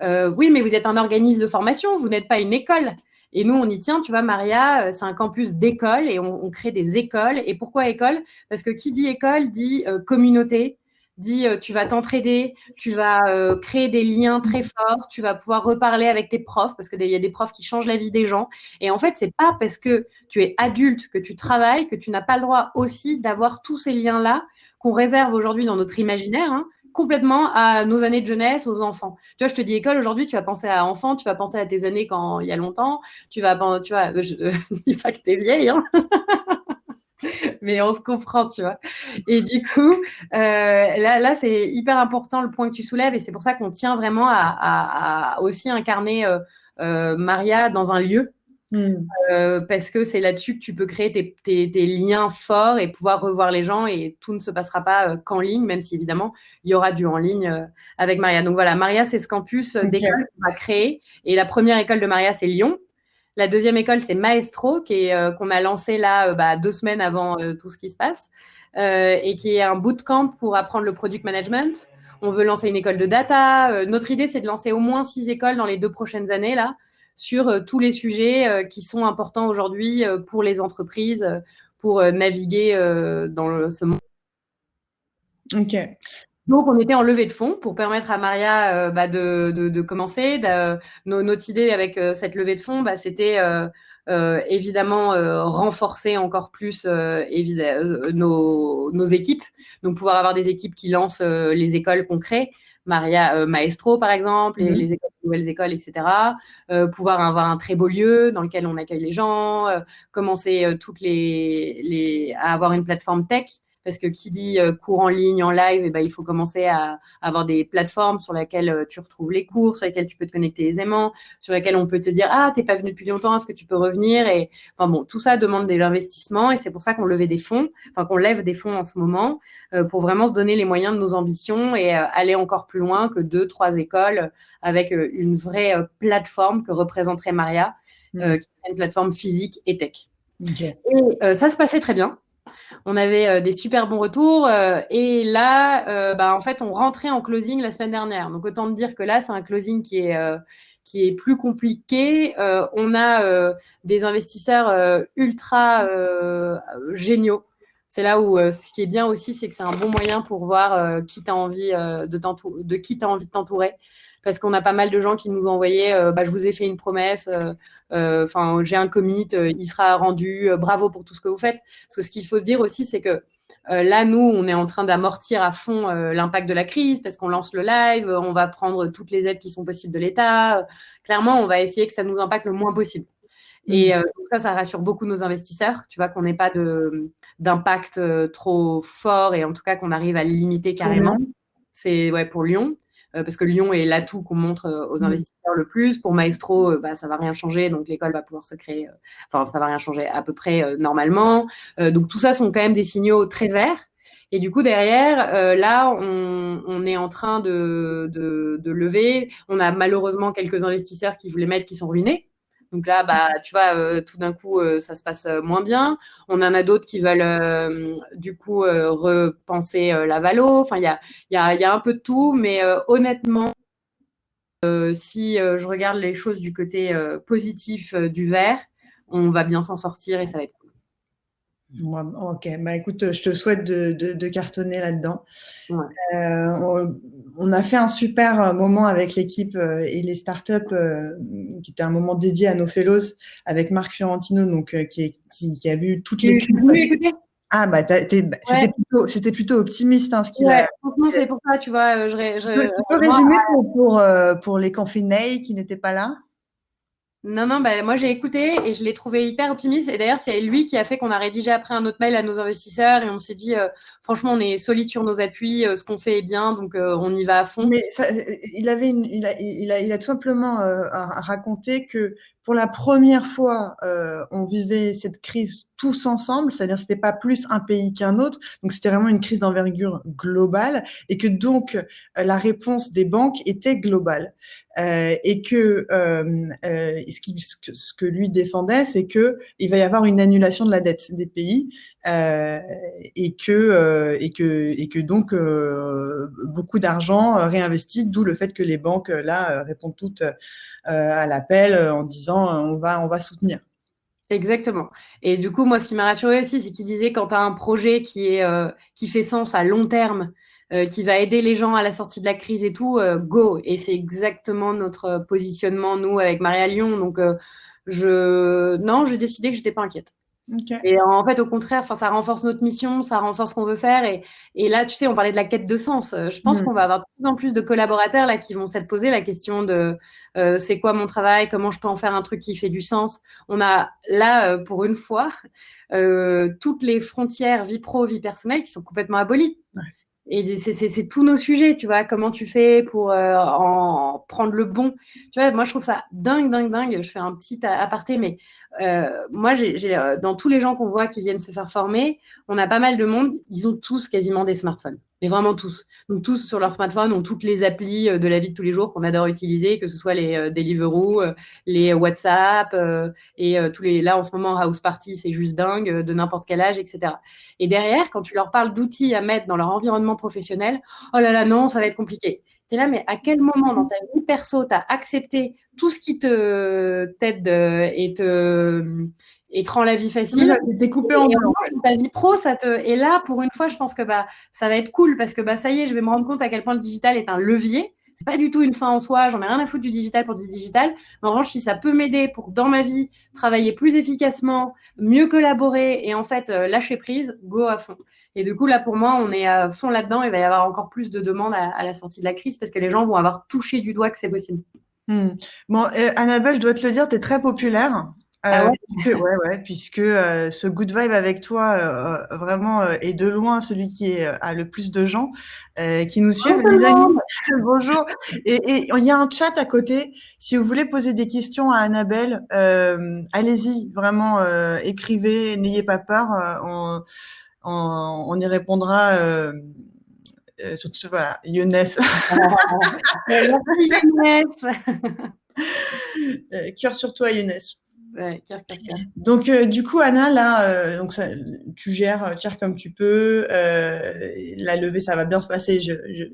S3: oui, mais vous êtes un organisme de formation, vous n'êtes pas une école. Et nous, on y tient, tu vois, Maria, c'est un campus d'école et on crée des écoles. Et pourquoi école? Parce que qui dit école dit communauté, dit tu vas t'entraider, tu vas créer des liens très forts, tu vas pouvoir reparler avec tes profs, parce qu'il y a des profs qui changent la vie des gens. Et en fait, c'est pas parce que tu es adulte, que tu travailles, que tu n'as pas le droit aussi d'avoir tous ces liens-là qu'on réserve aujourd'hui dans notre imaginaire, hein, complètement à nos années de jeunesse, aux enfants. Tu vois, je te dis école, aujourd'hui, tu vas penser à enfant, tu vas penser à tes années quand il y a longtemps, tu vois, je dis pas que t'es vieille, hein, mais on se comprend, tu vois. Et du coup, là c'est hyper important le point que tu soulèves, et c'est pour ça qu'on tient vraiment à aussi incarner Maria dans un lieu. Parce que c'est là-dessus que tu peux créer tes liens forts et pouvoir revoir les gens, et tout ne se passera pas qu'en ligne, même si évidemment il y aura du en ligne avec Maria. Donc voilà, Maria, c'est ce campus d'école qu'on va créer, et la première école de Maria, c'est Lyon. La deuxième école, c'est Maestro, qu'on a lancé là 2 semaines avant tout ce qui se passe, et qui est un bootcamp pour apprendre le product management. On veut lancer une école de data. Notre idée, c'est de lancer au moins 6 écoles dans les 2 prochaines années là, sur tous les sujets qui sont importants aujourd'hui pour les entreprises, pour naviguer ce monde.
S2: Ok.
S3: Donc, on était en levée de fonds pour permettre à Maria de commencer. Notre idée avec cette levée de fonds, c'était évidemment renforcer encore plus nos équipes. Donc, pouvoir avoir des équipes qui lancent les écoles qu'on crée. Maestro, par exemple, et les nouvelles écoles, etc. Pouvoir avoir un très beau lieu dans lequel on accueille les gens, commencer à avoir une plateforme tech. Parce que qui dit cours en ligne, en live, il faut commencer à avoir des plateformes sur lesquelles tu retrouves les cours, sur lesquelles tu peux te connecter aisément, sur lesquelles on peut te dire « Ah, t'es pas venu depuis longtemps, est-ce que tu peux revenir ?» Et enfin bon, tout ça demande de l'investissement, et c'est pour ça qu'on lève des fonds en ce moment pour vraiment se donner les moyens de nos ambitions et aller encore plus loin que 2-3 écoles avec une vraie plateforme que représenterait Maria, qui serait une plateforme physique et tech.
S2: Okay.
S3: Et ça se passait très bien. On avait des super bons retours et là, en fait, on rentrait en closing la semaine dernière. Donc, autant te dire que là, c'est un closing qui est plus compliqué. On a des investisseurs ultra géniaux. C'est là où ce qui est bien aussi, c'est que c'est un bon moyen pour voir qui t'as envie de qui tu as envie de t'entourer. Parce qu'on a pas mal de gens qui nous ont envoyé je vous ai fait une promesse, j'ai un commit, il sera rendu, bravo pour tout ce que vous faites. Parce que ce qu'il faut dire aussi, c'est que là, nous, on est en train d'amortir à fond l'impact de la crise, parce qu'on lance le live, on va prendre toutes les aides qui sont possibles de l'État. Clairement, on va essayer que ça nous impacte le moins possible. Et donc ça rassure beaucoup nos investisseurs, tu vois, qu'on n'ait pas d'impact trop fort, et en tout cas qu'on arrive à le limiter carrément. C'est pour Lyon. Parce que Lyon est l'atout qu'on montre aux investisseurs le plus. Pour Maestro, ça va rien changer, donc l'école va pouvoir se créer. Ça va rien changer à peu près normalement. Donc tout ça sont quand même des signaux très verts. Et du coup derrière, là, on est en train de lever. On a malheureusement quelques investisseurs qui voulaient mettre, qui sont ruinés. Donc là, tu vois, tout d'un coup, ça se passe moins bien. On en a d'autres qui veulent, du coup, repenser la valo. Enfin, il y a un peu de tout, mais honnêtement, si je regarde les choses du côté positif du verre, on va bien s'en sortir et ça va être cool.
S2: Ok, écoute, je te souhaite de cartonner là-dedans.
S3: Ouais.
S2: On a fait un super moment avec l'équipe et les startups, qui était un moment dédié à nos fellows avec Marc Fiorentino, donc qui a vu toute l'équipe. Ah c'était plutôt optimiste, hein, ce qu'il a.
S3: Franchement, c'est pour ça, tu vois.
S2: Tu peux résumer pour les confinés qui n'étaient pas là?
S3: Non, moi j'ai écouté et je l'ai trouvé hyper optimiste. Et d'ailleurs, c'est lui qui a fait qu'on a rédigé après un autre mail à nos investisseurs, et on s'est dit, franchement, on est solide sur nos appuis, ce qu'on fait est bien, donc on y va à fond.
S2: Mais il a tout simplement raconté que pour la première fois, on vivait cette crise tous ensemble, c'est-à-dire c'était pas plus un pays qu'un autre, donc c'était vraiment une crise d'envergure globale, et que donc la réponse des banques était globale, et que ce que lui défendait, c'est que il va y avoir une annulation de la dette des pays, et que donc beaucoup d'argent réinvesti, d'où le fait que les banques là répondent toutes à l'appel en disant on va soutenir.
S3: Exactement. Et du coup, moi, ce qui m'a rassurée aussi, c'est qu'il disait quand tu as un projet qui fait sens à long terme, qui va aider les gens à la sortie de la crise et tout, go. Et c'est exactement notre positionnement, nous, avec Marie à Lyon. Donc, non, j'ai décidé que j'étais pas inquiète.
S2: Okay.
S3: Et en fait, au contraire, ça renforce notre mission, ça renforce ce qu'on veut faire. Et là, tu sais, on parlait de la quête de sens. Je pense qu'on va avoir de plus en plus de collaborateurs là qui vont s'être posé la question de c'est quoi mon travail, comment je peux en faire un truc qui fait du sens. On a là, pour une fois, toutes les frontières vie pro, vie personnelle qui sont complètement abolies.
S2: Ouais.
S3: Et c'est tous nos sujets, tu vois, comment tu fais pour en prendre le bon. Tu vois, moi, je trouve ça dingue, dingue, dingue. Je fais un petit aparté, mais moi, dans tous les gens qu'on voit qui viennent se faire former, on a pas mal de monde, ils ont tous quasiment des smartphones. Mais vraiment tous. Donc, tous sur leur smartphone ont toutes les applis de la vie de tous les jours qu'on adore utiliser, que ce soit les Deliveroo, les WhatsApp, et tous les... Là, en ce moment, House Party, c'est juste dingue, de n'importe quel âge, etc. Et derrière, quand tu leur parles d'outils à mettre dans leur environnement professionnel, oh là là, non, ça va être compliqué. Tu es là, mais à quel moment dans ta vie perso, tu as accepté tout ce qui t'aide et te rend la vie facile.
S2: Découpé en blanc.
S3: Ta vie pro, et là, pour une fois, je pense que ça va être cool parce que ça y est, je vais me rendre compte à quel point le digital est un levier. C'est pas du tout une fin en soi, j'en ai rien à foutre du digital pour du digital. Mais en revanche, si ça peut m'aider pour, dans ma vie, travailler plus efficacement, mieux collaborer et en fait lâcher prise, go à fond. Et du coup, là, pour moi, on est à fond là-dedans. Il va y avoir encore plus de demandes à la sortie de la crise parce que les gens vont avoir touché du doigt que c'est possible.
S2: Bon, Annabelle, je dois te le dire, tu es très populaire.
S3: Ah ouais.
S2: Puisque ce good vibe avec toi, vraiment, est de loin celui qui a le plus de gens qui nous suivent. Les amis, bonjour. Et il y a un chat à côté. Si vous voulez poser des questions à Annabelle, allez-y, vraiment, écrivez, n'ayez pas peur. On y répondra. Surtout, voilà, Younes.
S3: Merci, Younes.
S2: Cœur sur toi, Younes.
S3: Ouais, cœur.
S2: Donc, du coup, Anna, là, donc tu gères comme tu peux. La levée, ça va bien se passer,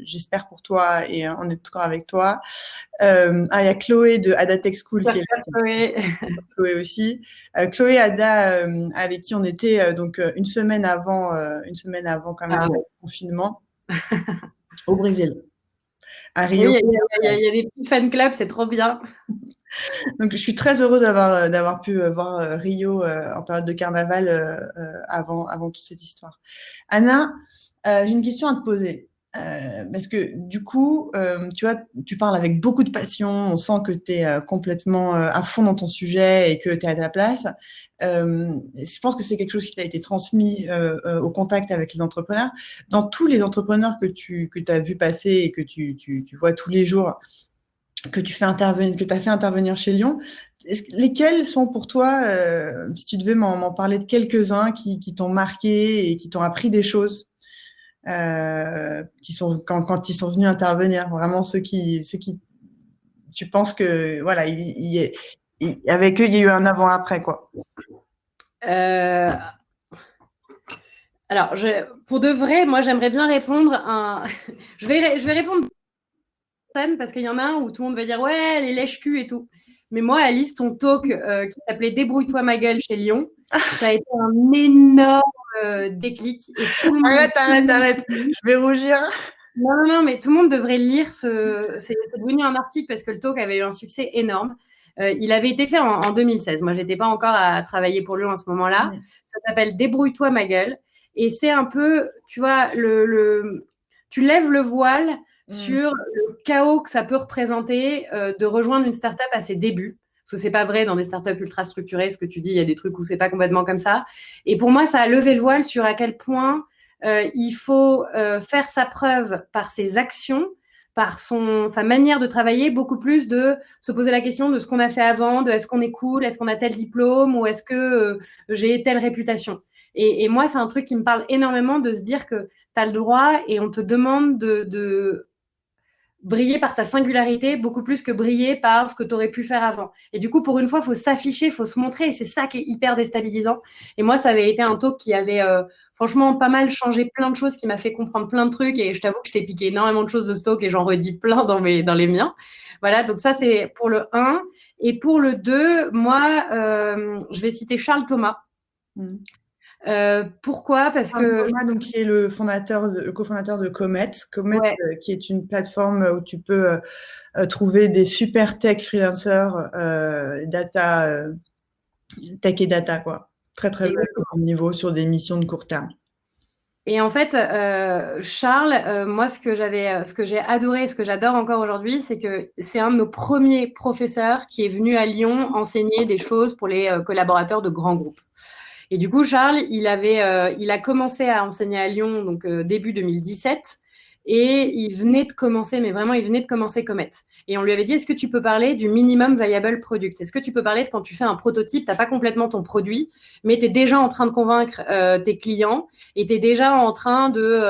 S2: j'espère pour toi, et on est tout avec toi. Il y a Chloé de Ada Tech School qui est là. Chloé aussi. Chloé, Ada, avec qui on était donc une semaine avant quand même le confinement au Brésil. À Rio.
S3: Oui, il y a des petits fan clubs, c'est trop bien.
S2: Donc, je suis très heureuse d'avoir pu voir Rio en période de carnaval avant toute cette histoire. Anna, j'ai une question à te poser. Parce que du coup, tu vois, tu parles avec beaucoup de passion, on sent que tu es complètement à fond dans ton sujet et que tu es à ta place. Je pense que c'est quelque chose qui t'a été transmis au contact avec les entrepreneurs. Dans tous les entrepreneurs que tu as vu passer et que tu vois tous les jours, que tu as fait intervenir chez Lyon, lesquels sont pour toi, si tu devais m'en parler de quelques-uns qui t'ont marqué et qui t'ont appris des choses, qui sont quand ils sont venus intervenir, vraiment ceux qui tu penses que voilà, avec eux il y a eu un avant-après quoi.
S3: Alors, pour de vrai, moi j'aimerais bien répondre je vais répondre parce qu'il y en a un où tout le monde va dire ouais, les lèche-cul et tout. Mais moi, Alice, ton talk qui s'appelait Débrouille-toi ma gueule chez Lyon, ça a été un énorme déclic. Et tout le monde
S2: arrête, je vais rougir.
S3: Non, mais tout le monde devrait lire c'est devenu un article parce que le talk avait eu un succès énorme. Il avait été fait en 2016. Moi, j'étais pas encore à travailler pour Lyon à ce moment-là. Ça s'appelle Débrouille-toi ma gueule. Et c'est un peu, tu vois, tu lèves le voile sur le chaos que ça peut représenter de rejoindre une startup à ses débuts. Parce que c'est pas vrai dans des startups ultra structurées, ce que tu dis, il y a des trucs où c'est pas complètement comme ça. Et pour moi, ça a levé le voile sur à quel point il faut faire sa preuve par ses actions, par sa manière de travailler, beaucoup plus de se poser la question de ce qu'on a fait avant, de est-ce qu'on est cool, est-ce qu'on a tel diplôme ou est-ce que j'ai telle réputation. Et moi, c'est un truc qui me parle énormément de se dire que tu as le droit et on te demande de briller par ta singularité beaucoup plus que briller par ce que tu aurais pu faire avant. Et du coup, pour une fois, il faut s'afficher, il faut se montrer et c'est ça qui est hyper déstabilisant. Et moi, ça avait été un talk qui avait franchement pas mal changé plein de choses, qui m'a fait comprendre plein de trucs et je t'avoue que je t'ai piqué énormément de choses de ce talk et j'en redis plein dans les miens. Voilà, donc ça, c'est pour le 1. Et pour le 2, moi, je vais citer Charles Thomas. Pourquoi? Parce que
S2: Thomas, donc, qui est le cofondateur de Comet. Comet,
S3: ouais.
S2: qui est une plateforme où tu peux trouver des super tech freelancers, data, tech et data, quoi. Très, très haut niveau sur des missions de court terme.
S3: Et en fait, Charles, moi, ce que j'ai adoré, ce que j'adore encore aujourd'hui, c'est que c'est un de nos premiers professeurs qui est venu à Lyon enseigner des choses pour les collaborateurs de grands groupes. Et du coup, Charles, il a commencé à enseigner à Lyon, donc début 2017. Et il venait de commencer, mais vraiment, il venait de commencer Comet. Et on lui avait dit, est-ce que tu peux parler du minimum viable product? Est-ce que tu peux parler de quand tu fais un prototype, tu n'as pas complètement ton produit, mais tu es déjà en train de convaincre tes clients et tu es déjà en train de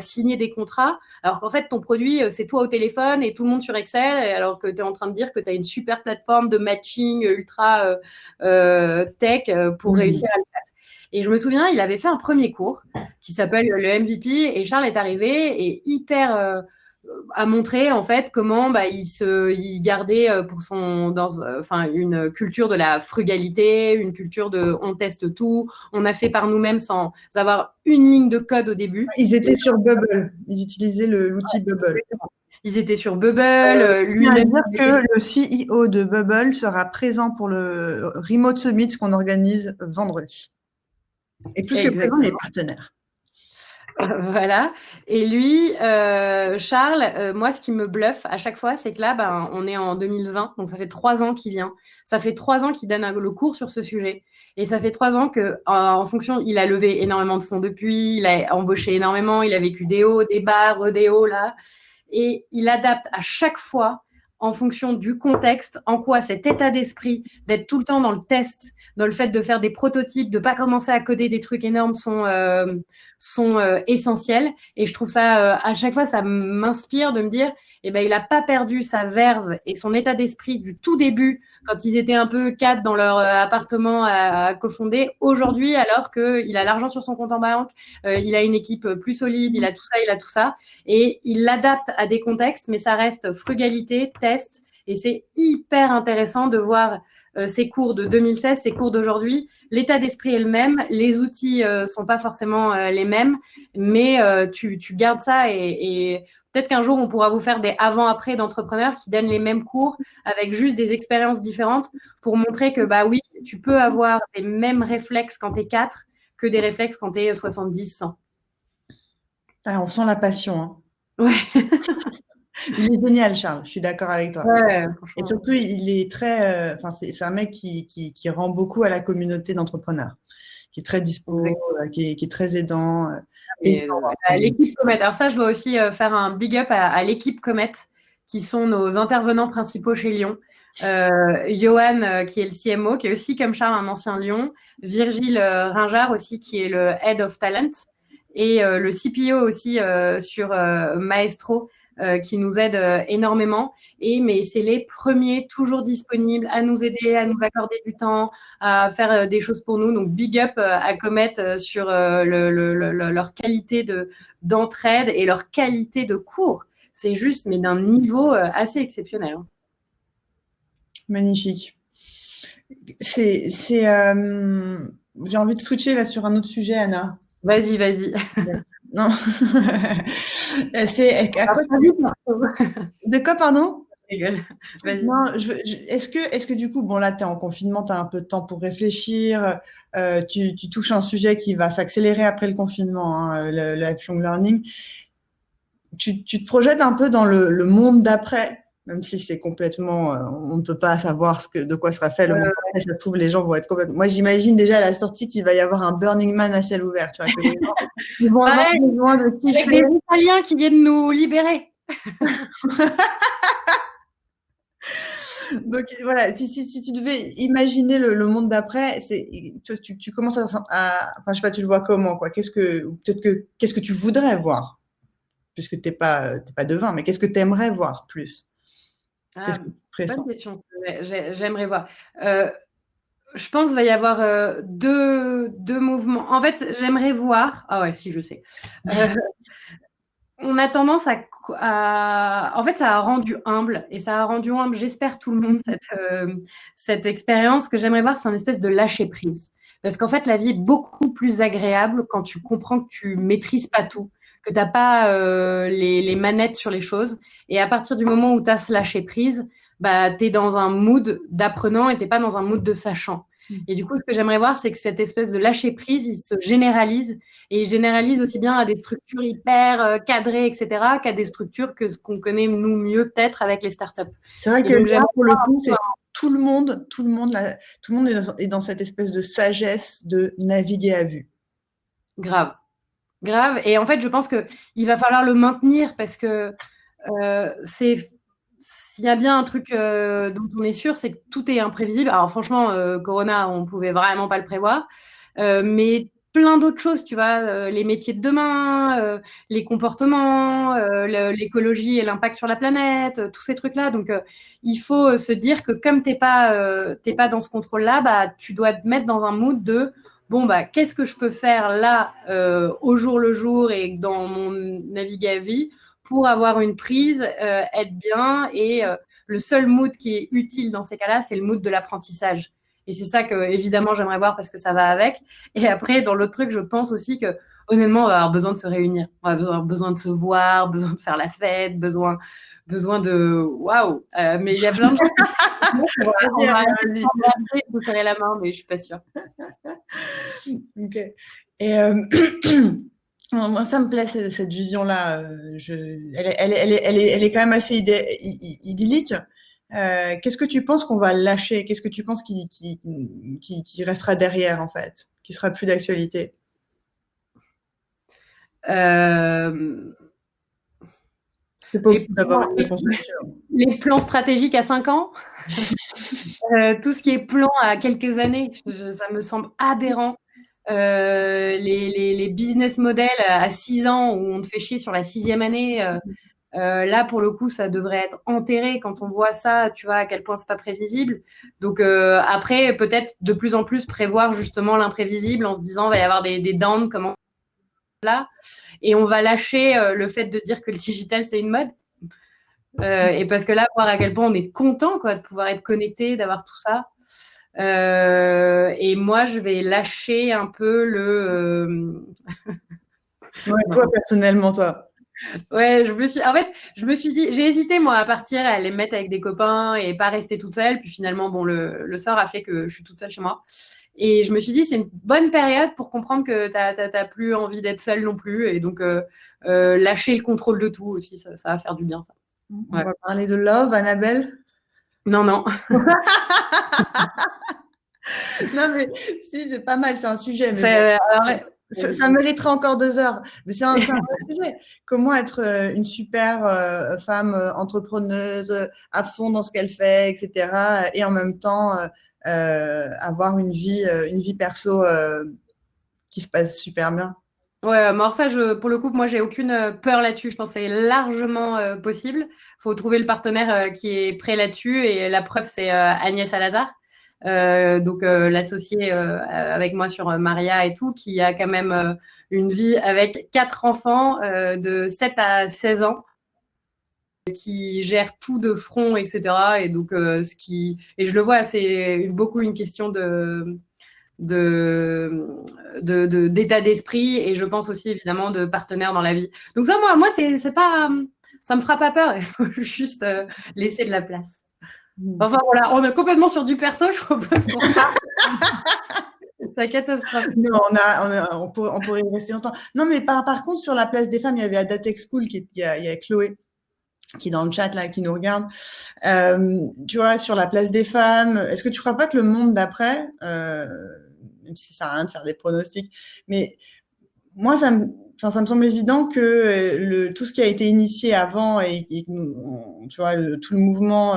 S3: signer des contrats, alors qu'en fait, ton produit, c'est toi au téléphone et tout le monde sur Excel, alors que tu es en train de dire que tu as une super plateforme de matching ultra tech pour réussir à le faire. Et je me souviens, il avait fait un premier cours qui s'appelle le MVP et Charles est arrivé et hyper a montré en fait comment il gardait pour une culture de la frugalité, une culture de on teste tout, on a fait par nous-mêmes sans avoir une ligne de code au début.
S2: Ils étaient sur Bubble, ils utilisaient l'outil Bubble.
S3: Ils étaient sur Bubble.
S2: Lui-même dire que le CEO de Bubble sera présent pour le Remote Summit qu'on organise vendredi. Et plus que présent, les partenaires.
S3: Voilà. Et lui, Charles, moi, ce qui me bluffe à chaque fois, c'est que là, on est en 2020, donc ça fait 3 ans qu'il vient. Ça fait 3 ans qu'il donne le cours sur ce sujet. Et ça fait 3 ans que, en fonction, il a levé énormément de fonds depuis, il a embauché énormément, il a vécu des hauts, des bas, des hauts, là. Et il adapte à chaque fois en fonction du contexte, en quoi cet état d'esprit d'être tout le temps dans le test, dans le fait de faire des prototypes, de pas commencer à coder des trucs énormes sont essentiels. Et je trouve ça, à chaque fois, ça m'inspire de me dire, il a pas perdu sa verve et son état d'esprit du tout début, quand ils étaient un peu 4 dans leur appartement à cofonder. Aujourd'hui, alors qu'il a l'argent sur son compte en banque, il a une équipe plus solide, il a tout ça, et il l'adapte à des contextes, mais ça reste frugalité, test, et c'est hyper intéressant de voir ces cours de 2016, ces cours d'aujourd'hui. L'état d'esprit est le même, les outils sont pas forcément les mêmes, mais tu gardes ça et peut-être qu'un jour on pourra vous faire des avant-après d'entrepreneurs qui donnent les mêmes cours avec juste des expériences différentes pour montrer que oui, tu peux avoir les mêmes réflexes quand tu es 4 que des réflexes quand tu es 70, 100.
S2: On sent la passion. Hein.
S3: Ouais.
S2: Il est génial, Charles. Je suis d'accord avec toi.
S3: Ouais,
S2: et surtout, il est très. C'est un mec qui rend beaucoup à la communauté d'entrepreneurs, qui est très dispo, qui est très aidant.
S3: L'équipe Comet. Alors ça, je dois aussi faire un big up à l'équipe Comet, qui sont nos intervenants principaux chez Lyon. Johan, qui est le CMO, qui est aussi, comme Charles, un ancien Lyon. Virgile Ringard aussi, qui est le Head of Talent. Et le CPO aussi sur Maestro, qui nous aide énormément. Mais c'est les premiers toujours disponibles à nous aider, à nous accorder du temps, à faire des choses pour nous. Donc, big up à Comet sur leur qualité d'entraide et leur qualité de cours. C'est juste, mais d'un niveau assez exceptionnel. Hein.
S2: Magnifique. J'ai envie de switcher là sur un autre sujet, Anna.
S3: Vas-y.
S2: Non. C'est à quoi De quoi, pardon?
S3: Vas-y.
S2: Non, est-ce que du coup, bon là, tu es en confinement, tu as un peu de temps pour réfléchir, tu touches un sujet qui va s'accélérer après le confinement, hein, le lifelong learning. Tu te projettes un peu dans le monde d'après, même si c'est complètement, on ne peut pas savoir de quoi sera fait le monde d'après. Ça se trouve, les gens vont être complètement. Moi, j'imagine déjà à la sortie qu'il va y avoir un Burning Man à ciel ouvert. Tu vois, que les gens ils vont avoir besoin de kiffer.
S3: Avec des Italiens qui viennent nous libérer.
S2: Donc voilà, si tu devais imaginer le monde d'après, tu commences enfin, je sais pas, tu le vois comment, quoi. Qu'est-ce que tu voudrais voir, puisque t'es pas devin, mais qu'est-ce que tu aimerais voir plus?
S3: Bonne question. J'aimerais voir. Je pense qu'il va y avoir deux mouvements. En fait, j'aimerais voir. Ah ouais, si, je sais. On a tendance en fait, ça a rendu humble, et ça a rendu humble, j'espère, tout le monde, cette expérience. Que j'aimerais voir, c'est un espèce de lâcher prise. Parce qu'en fait, la vie est beaucoup plus agréable quand tu comprends que tu maîtrises pas tout, que tu n'as pas les manettes sur les choses. Et à partir du moment où tu as ce lâcher prise, bah, tu es dans un mood d'apprenant et tu n'es pas dans un mood de sachant. Et du coup, ce que j'aimerais voir, c'est que cette espèce de lâcher prise, il se généralise. Et il généralise aussi bien à des structures hyper cadrées, etc., qu'à des structures que ce qu'on connaît, nous, mieux peut-être avec les startups.
S2: C'est vrai
S3: Et
S2: que
S3: donc,
S2: là, pour le coup, c'est tout le monde est dans cette espèce de sagesse de naviguer à vue.
S3: Grave. Grave. Et en fait, je pense qu'il va falloir le maintenir parce que s'il y a bien un truc dont on est sûr, c'est que tout est imprévisible. Alors franchement, Corona, on pouvait vraiment pas le prévoir. Mais plein d'autres choses, tu vois, les métiers de demain, les comportements, l'écologie et l'impact sur la planète, tous ces trucs-là. Donc, il faut se dire que comme t'es pas dans ce contrôle-là, bah, tu dois te mettre dans un mood de bon, bah, qu'est-ce que je peux faire là, au jour le jour et dans mon naviguer à vie pour avoir une prise, être bien. Et le seul mood qui est utile dans ces cas-là, c'est le mood de l'apprentissage. Et c'est ça que, évidemment, j'aimerais voir parce que ça va avec. Et après, dans l'autre truc, je pense aussi que, honnêtement, on va avoir besoin de se réunir. On va avoir besoin de se voir, besoin de faire la fête, besoin de. Waouh! Mais il y a plein de choses. On va arrêter de serrer la main, mais je suis pas sûre.
S2: Ok. Et moi, ça me plaît cette vision-là. Elle est quand même assez idyllique. Qu'est-ce que tu penses qu'on va lâcher? Qu'est-ce que tu penses qui restera derrière, en fait, qui sera plus d'actualité? C'est pas d'avoir une réponse sûre.
S3: Les plans stratégiques à 5 ans, tout ce qui est plan à quelques années, ça me semble aberrant. Les business models à 6 ans où on te fait chier sur la 6e année, là, pour le coup, ça devrait être enterré. Quand on voit ça, tu vois à quel point c'est pas prévisible. Donc après, peut-être de plus en plus prévoir justement l'imprévisible en se disant il va y avoir des downs comme là, et on va lâcher le fait de dire que le digital c'est une mode. Et parce que là, voir à quel point on est content quoi, de pouvoir être connecté, d'avoir tout ça. Et moi, je vais lâcher un peu le.
S2: Ouais, toi, personnellement, toi.
S3: Ouais, je me suis dit, j'ai hésité moi à partir et à aller me mettre avec des copains et pas rester toute seule. Puis finalement, bon, le sort a fait que je suis toute seule chez moi. Et je me suis dit, c'est une bonne période pour comprendre que t'as plus envie d'être seule non plus. Et donc, lâcher le contrôle de tout aussi, ça va faire du bien. Ça.
S2: On va parler de love, Annabelle.
S3: Non, non.
S2: Non, mais si, c'est pas mal, c'est un sujet. Mais bon, ça mériterait encore 2 heures. Mais c'est un vrai sujet. Comment être une super femme entrepreneuse à fond dans ce qu'elle fait, etc. Et en même temps avoir une vie perso qui se passe super bien.
S3: Ouais, alors ça, pour le coup, moi, j'ai aucune peur là-dessus. Je pense que c'est largement possible. Il faut trouver le partenaire qui est prêt là-dessus. Et la preuve, c'est Agnès Salazar, donc l'associée avec moi sur Maria et tout, qui a quand même une vie avec 4 enfants de 7 à 16 ans, qui gère tout de front, etc. Et donc, et je le vois, c'est beaucoup une question d'état d'esprit et je pense aussi évidemment de partenaire dans la vie. Donc ça, moi c'est pas, ça me fera pas peur. Il faut juste laisser de la place. Enfin voilà, on est complètement sur du perso. Je propose qu'on parte. C'est catastrophe.
S2: Non, on pourrait y rester longtemps. Non, mais par contre, sur la place des femmes, il y avait Adatech School, il y a Chloé qui est dans le chat là, qui nous regarde. Tu vois, sur la place des femmes, est-ce que tu crois pas que le monde d'après, même si ça sert à rien de faire des pronostics, mais moi, ça me semble évident que tout ce qui a été initié avant et tu vois, tout le mouvement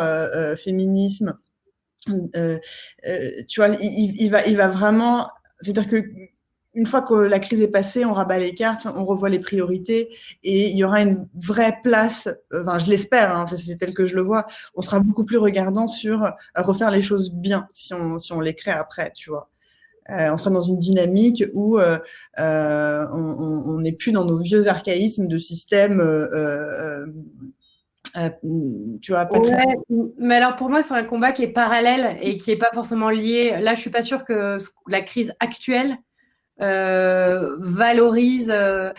S2: féminisme, tu vois, il va vraiment, c'est-à-dire que une fois que la crise est passée, on rabat les cartes, on revoit les priorités et il y aura une vraie place, enfin je l'espère, hein, c'est tel que je le vois, on sera beaucoup plus regardant sur refaire les choses bien si on les crée après, tu vois. On sera dans une dynamique où on n'est plus dans nos vieux archaïsmes de système Tu vois,
S3: Ouais, mais alors pour moi, c'est un combat qui est parallèle et qui n'est pas forcément lié. Là, je suis pas sûre que la crise actuelle valorise. La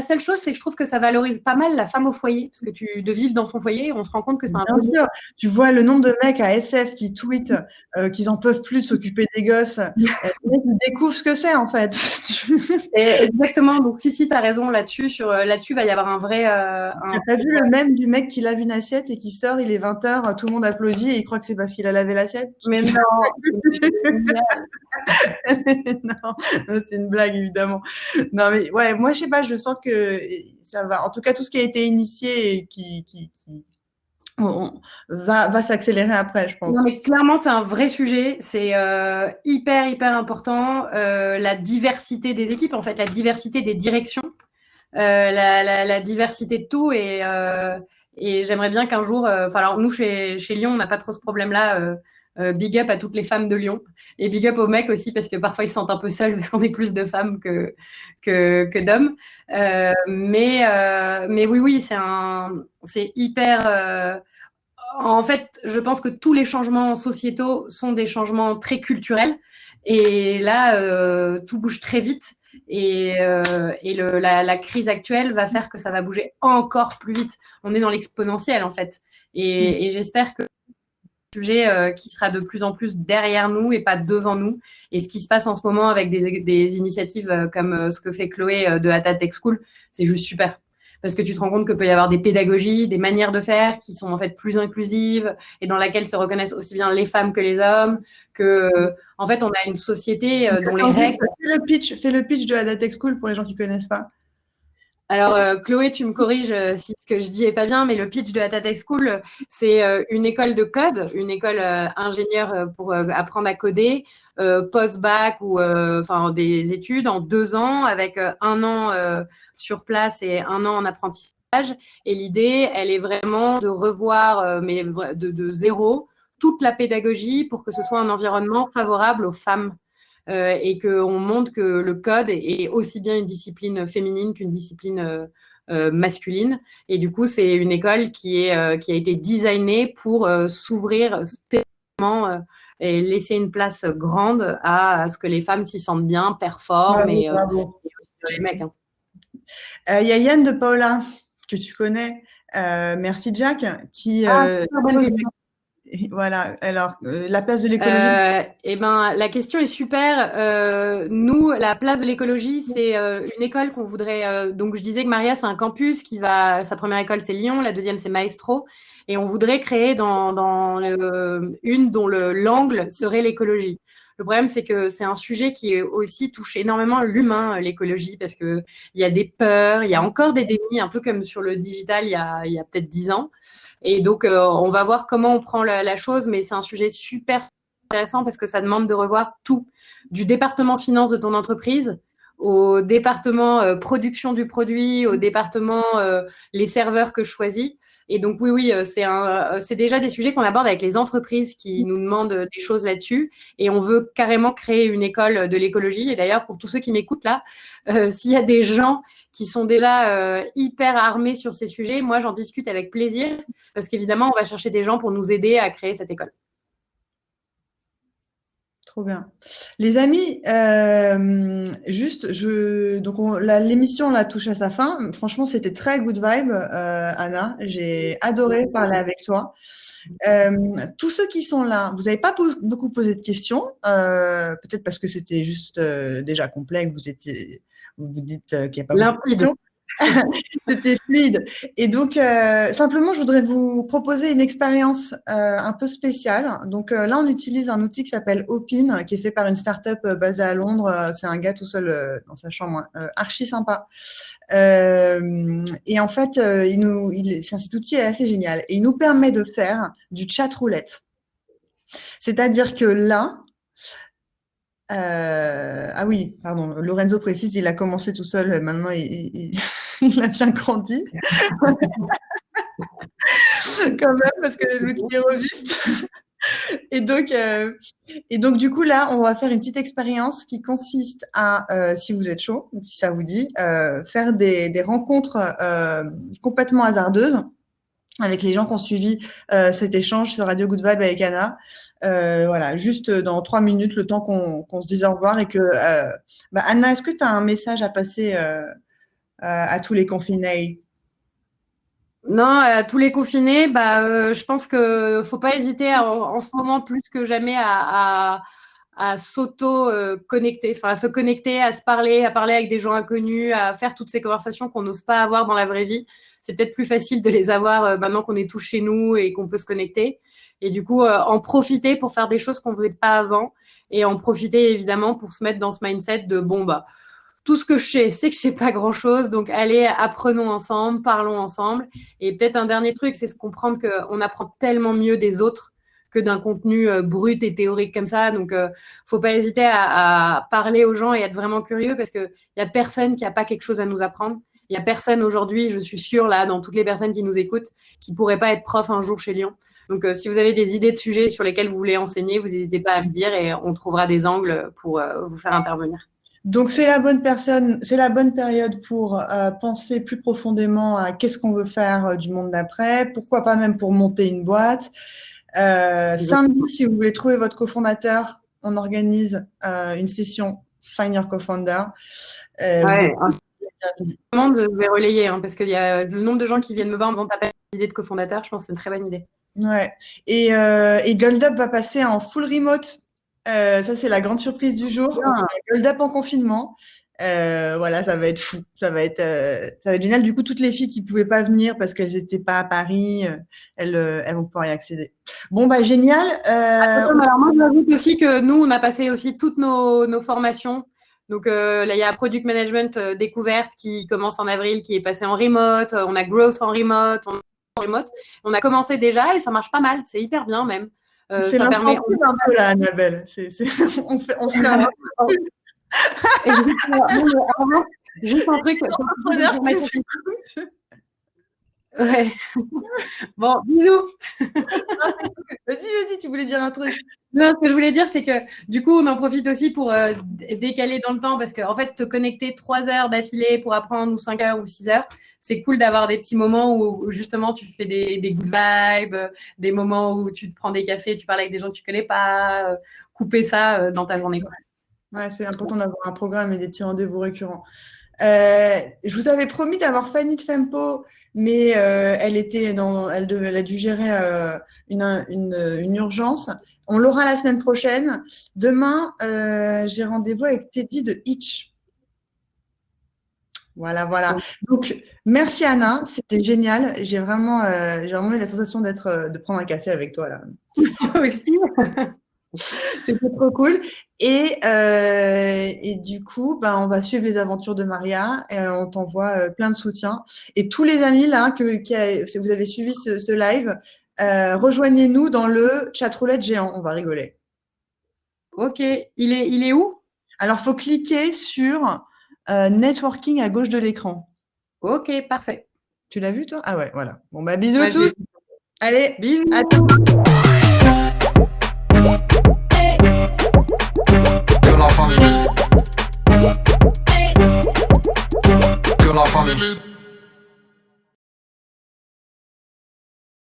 S3: seule chose, c'est que je trouve que ça valorise pas mal la femme au foyer, parce que de vivre dans son foyer, on se rend compte que c'est un
S2: Bien
S3: peu.
S2: sûr, tu vois le nombre de mecs à SF qui tweetent qu'ils en peuvent plus de s'occuper des gosses. Les mecs, ils découvrent ce que c'est en fait.
S3: Exactement. Donc si tu as raison là-dessus. Là-dessus, va y avoir un vrai.
S2: T'as pas vu le même du mec qui lave une assiette et qui sort, il est 20h, tout le monde applaudit et il croit que c'est parce qu'il a lavé l'assiette.
S3: Mais non.
S2: Non, c'est une blague évidemment. Non mais ouais, moi je sais pas, je sens que ça va. En tout cas, tout ce qui a été initié et qui va s'accélérer après, je pense.
S3: Non, mais clairement, c'est un vrai sujet. C'est hyper, hyper important. La diversité des équipes, en fait, la diversité des directions, la diversité de tout. Et j'aimerais bien qu'un jour, alors nous, chez Lyon, on n'a pas trop ce problème-là. Big up à toutes les femmes de Lyon. Et big up aux mecs aussi, parce que parfois, ils se sentent un peu seuls, parce qu'on est plus de femmes que d'hommes. Mais oui, c'est hyper. En fait, je pense que tous les changements sociétaux sont des changements très culturels. Et là, tout bouge très vite. La crise actuelle va faire que ça va bouger encore plus vite. On est dans l'exponentiel, en fait. Et j'espère que c'est un sujet qui sera de plus en plus derrière nous et pas devant nous. Et ce qui se passe en ce moment avec des initiatives comme ce que fait Chloé de Hata Tech School, c'est juste super. Parce que tu te rends compte qu'il peut y avoir des pédagogies, des manières de faire qui sont en fait plus inclusives et dans laquelle se reconnaissent aussi bien les femmes que les hommes. En fait, on a une société dont les règles.
S2: Fais le pitch de Hata Tech School pour les gens qui connaissent pas.
S3: Alors, Chloé, tu me corriges si ce que je dis est pas bien, mais le pitch de Hata Tech School, c'est une école de code, une école ingénieure pour apprendre à coder, post-bac ou des études en 2 ans, avec 1 an sur place et 1 an en apprentissage. Et l'idée, elle est vraiment de revoir, mais de zéro, toute la pédagogie pour que ce soit un environnement favorable aux femmes. Et qu'on montre que le code est aussi bien une discipline féminine qu'une discipline masculine. Et du coup, c'est une école qui a été designée pour s'ouvrir spécialement et laisser une place grande à ce que les femmes s'y sentent bien, performent et aussi les mecs.
S2: Il y a Yann de Paula, que tu connais, merci Jack, qui voilà, alors, la place de l'écologie.
S3: La question est super. Nous, la place de l'écologie, c'est une école qu'on voudrait. Donc, je disais que Maria, c'est un campus sa première école, c'est Lyon, la deuxième, c'est Maestro. Et on voudrait créer une dont l'angle serait l'écologie. Le problème, c'est que c'est un sujet qui aussi touche énormément l'humain, l'écologie, parce qu'il y a des peurs, il y a encore des dénis, un peu comme sur le digital il y a peut-être 10 ans. Et donc, on va voir comment on prend la chose, mais c'est un sujet super intéressant parce que ça demande de revoir tout, du département finance de ton entreprise au département production du produit, au département les serveurs que je choisis. Et donc, oui, c'est déjà des sujets qu'on aborde avec les entreprises qui nous demandent des choses là-dessus. Et on veut carrément créer une école de l'écologie. Et d'ailleurs, pour tous ceux qui m'écoutent là, s'il y a des gens qui sont déjà hyper armés sur ces sujets, moi, j'en discute avec plaisir parce qu'évidemment, on va chercher des gens pour nous aider à créer cette école.
S2: Trop bien. Les amis, l'émission là touche à sa fin. Franchement, c'était très good vibe, Anna. J'ai adoré parler avec toi. Tous ceux qui sont là, vous n'avez pas beaucoup posé de questions, peut-être parce que c'était juste déjà complet, vous vous dites qu'il n'y a pas beaucoup de questions. C'était fluide. Et donc, simplement, je voudrais vous proposer une expérience un peu spéciale. Donc là, on utilise un outil qui s'appelle Opin, qui est fait par une start-up basée à Londres. C'est un gars tout seul dans sa chambre, archi sympa. Et en fait, cet outil est assez génial. Et il nous permet de faire du chat roulette. C'est-à-dire que là, ah oui, pardon, Lorenzo précise, il a commencé tout seul, maintenant il a bien grandi. Quand même, parce que l'outil est robuste. Et donc, du coup, là, on va faire une petite expérience qui consiste à, si vous êtes chaud, ou si ça vous dit, faire des rencontres complètement hasardeuses. avec les gens qui ont suivi cet échange sur Radio Good Vibe avec Anna. Voilà, juste dans 3 minutes, le temps qu'on se dise au revoir et que Anna, est-ce que tu as un message à passer à tous les confinés?
S3: Non, à tous les confinés, je pense que faut pas hésiter en ce moment plus que jamais à s'auto-connecter, à se connecter, à se parler, à parler avec des gens inconnus, à faire toutes ces conversations qu'on n'ose pas avoir dans la vraie vie. C'est peut-être plus facile de les avoir maintenant qu'on est tous chez nous et qu'on peut se connecter. Et du coup, en profiter pour faire des choses qu'on ne faisait pas avant et en profiter évidemment pour se mettre dans ce mindset de tout ce que je sais, c'est que je sais pas grand-chose. Donc, allez, apprenons ensemble, parlons ensemble. Et peut-être un dernier truc, c'est se comprendre qu'on apprend tellement mieux des autres que d'un contenu brut et théorique comme ça. Donc, faut pas hésiter à parler aux gens et être vraiment curieux parce qu'il y a personne qui a pas quelque chose à nous apprendre. Il y a personne aujourd'hui, je suis sûre, là, dans toutes les personnes qui nous écoutent, qui pourrait pas être prof un jour chez Lyon. Donc, si vous avez des idées de sujets sur lesquels vous voulez enseigner, vous n'hésitez pas à me dire et on trouvera des angles pour vous faire intervenir.
S2: Donc, c'est la bonne période pour penser plus profondément à qu'est-ce qu'on veut faire du monde d'après, pourquoi pas même pour monter une boîte. Samedi, si vous voulez trouver votre cofondateur, on organise une session Find Your Co-Founder.
S3: Ouais, je vais relayer parce qu'il y a le nombre de gens qui viennent me voir en me disant t'as pas d'idée de cofondateur, je pense que c'est une très bonne idée.
S2: Ouais. Et Gold Up va passer en full remote. Ça, c'est la grande surprise du jour. Gold Up en confinement. Voilà, ça va être fou. Ça va être génial. Du coup, toutes les filles qui pouvaient pas venir parce qu'elles n'étaient pas à Paris, elles vont pouvoir y accéder. Bon, génial.
S3: Alors moi, j'ajoute aussi que nous, on a passé aussi toutes nos formations. Donc là, il y a Product Management Découverte qui commence en avril, qui est passé en remote. On a Growth en remote. On a commencé déjà et ça marche pas mal. C'est hyper bien même.
S2: C'est ça permet. Un peu là, Annabelle. On se fait un peu.
S3: Juste un truc. Ouais. Bon, bisous.
S2: Vas-y, tu voulais dire un truc.
S3: Non, ce que je voulais dire, c'est que du coup, on en profite aussi pour décaler dans le temps parce qu'en fait, te connecter 3 heures d'affilée pour apprendre ou 5 heures ou 6 heures, c'est cool d'avoir des petits moments où justement tu fais des good vibes, des moments où tu te prends des cafés, tu parles avec des gens que tu connais pas, couper ça dans ta journée.
S2: Ouais, c'est important d'avoir un programme et des petits rendez-vous récurrents. Je vous avais promis d'avoir Fanny de Fempo, mais elle a dû gérer une urgence. On l'aura la semaine prochaine. Demain, j'ai rendez-vous avec Teddy de Itch. Voilà. Donc, merci Anna, c'était génial. J'ai vraiment eu la sensation de prendre un café avec toi là.
S3: Aussi.
S2: C'était trop cool. Et du coup, on va suivre les aventures de Maria et on t'envoie plein de soutien. Et tous les amis là, si vous avez suivi ce live, rejoignez-nous dans le chatroulette géant. On va rigoler.
S3: Ok. Il est où?
S2: Alors, faut cliquer sur networking à gauche de l'écran.
S3: Ok, parfait.
S2: Tu l'as vu toi? Ah ouais, voilà. Bon bisous à tous. Allez,
S3: bisous.
S2: À tous.
S1: Que l'enfant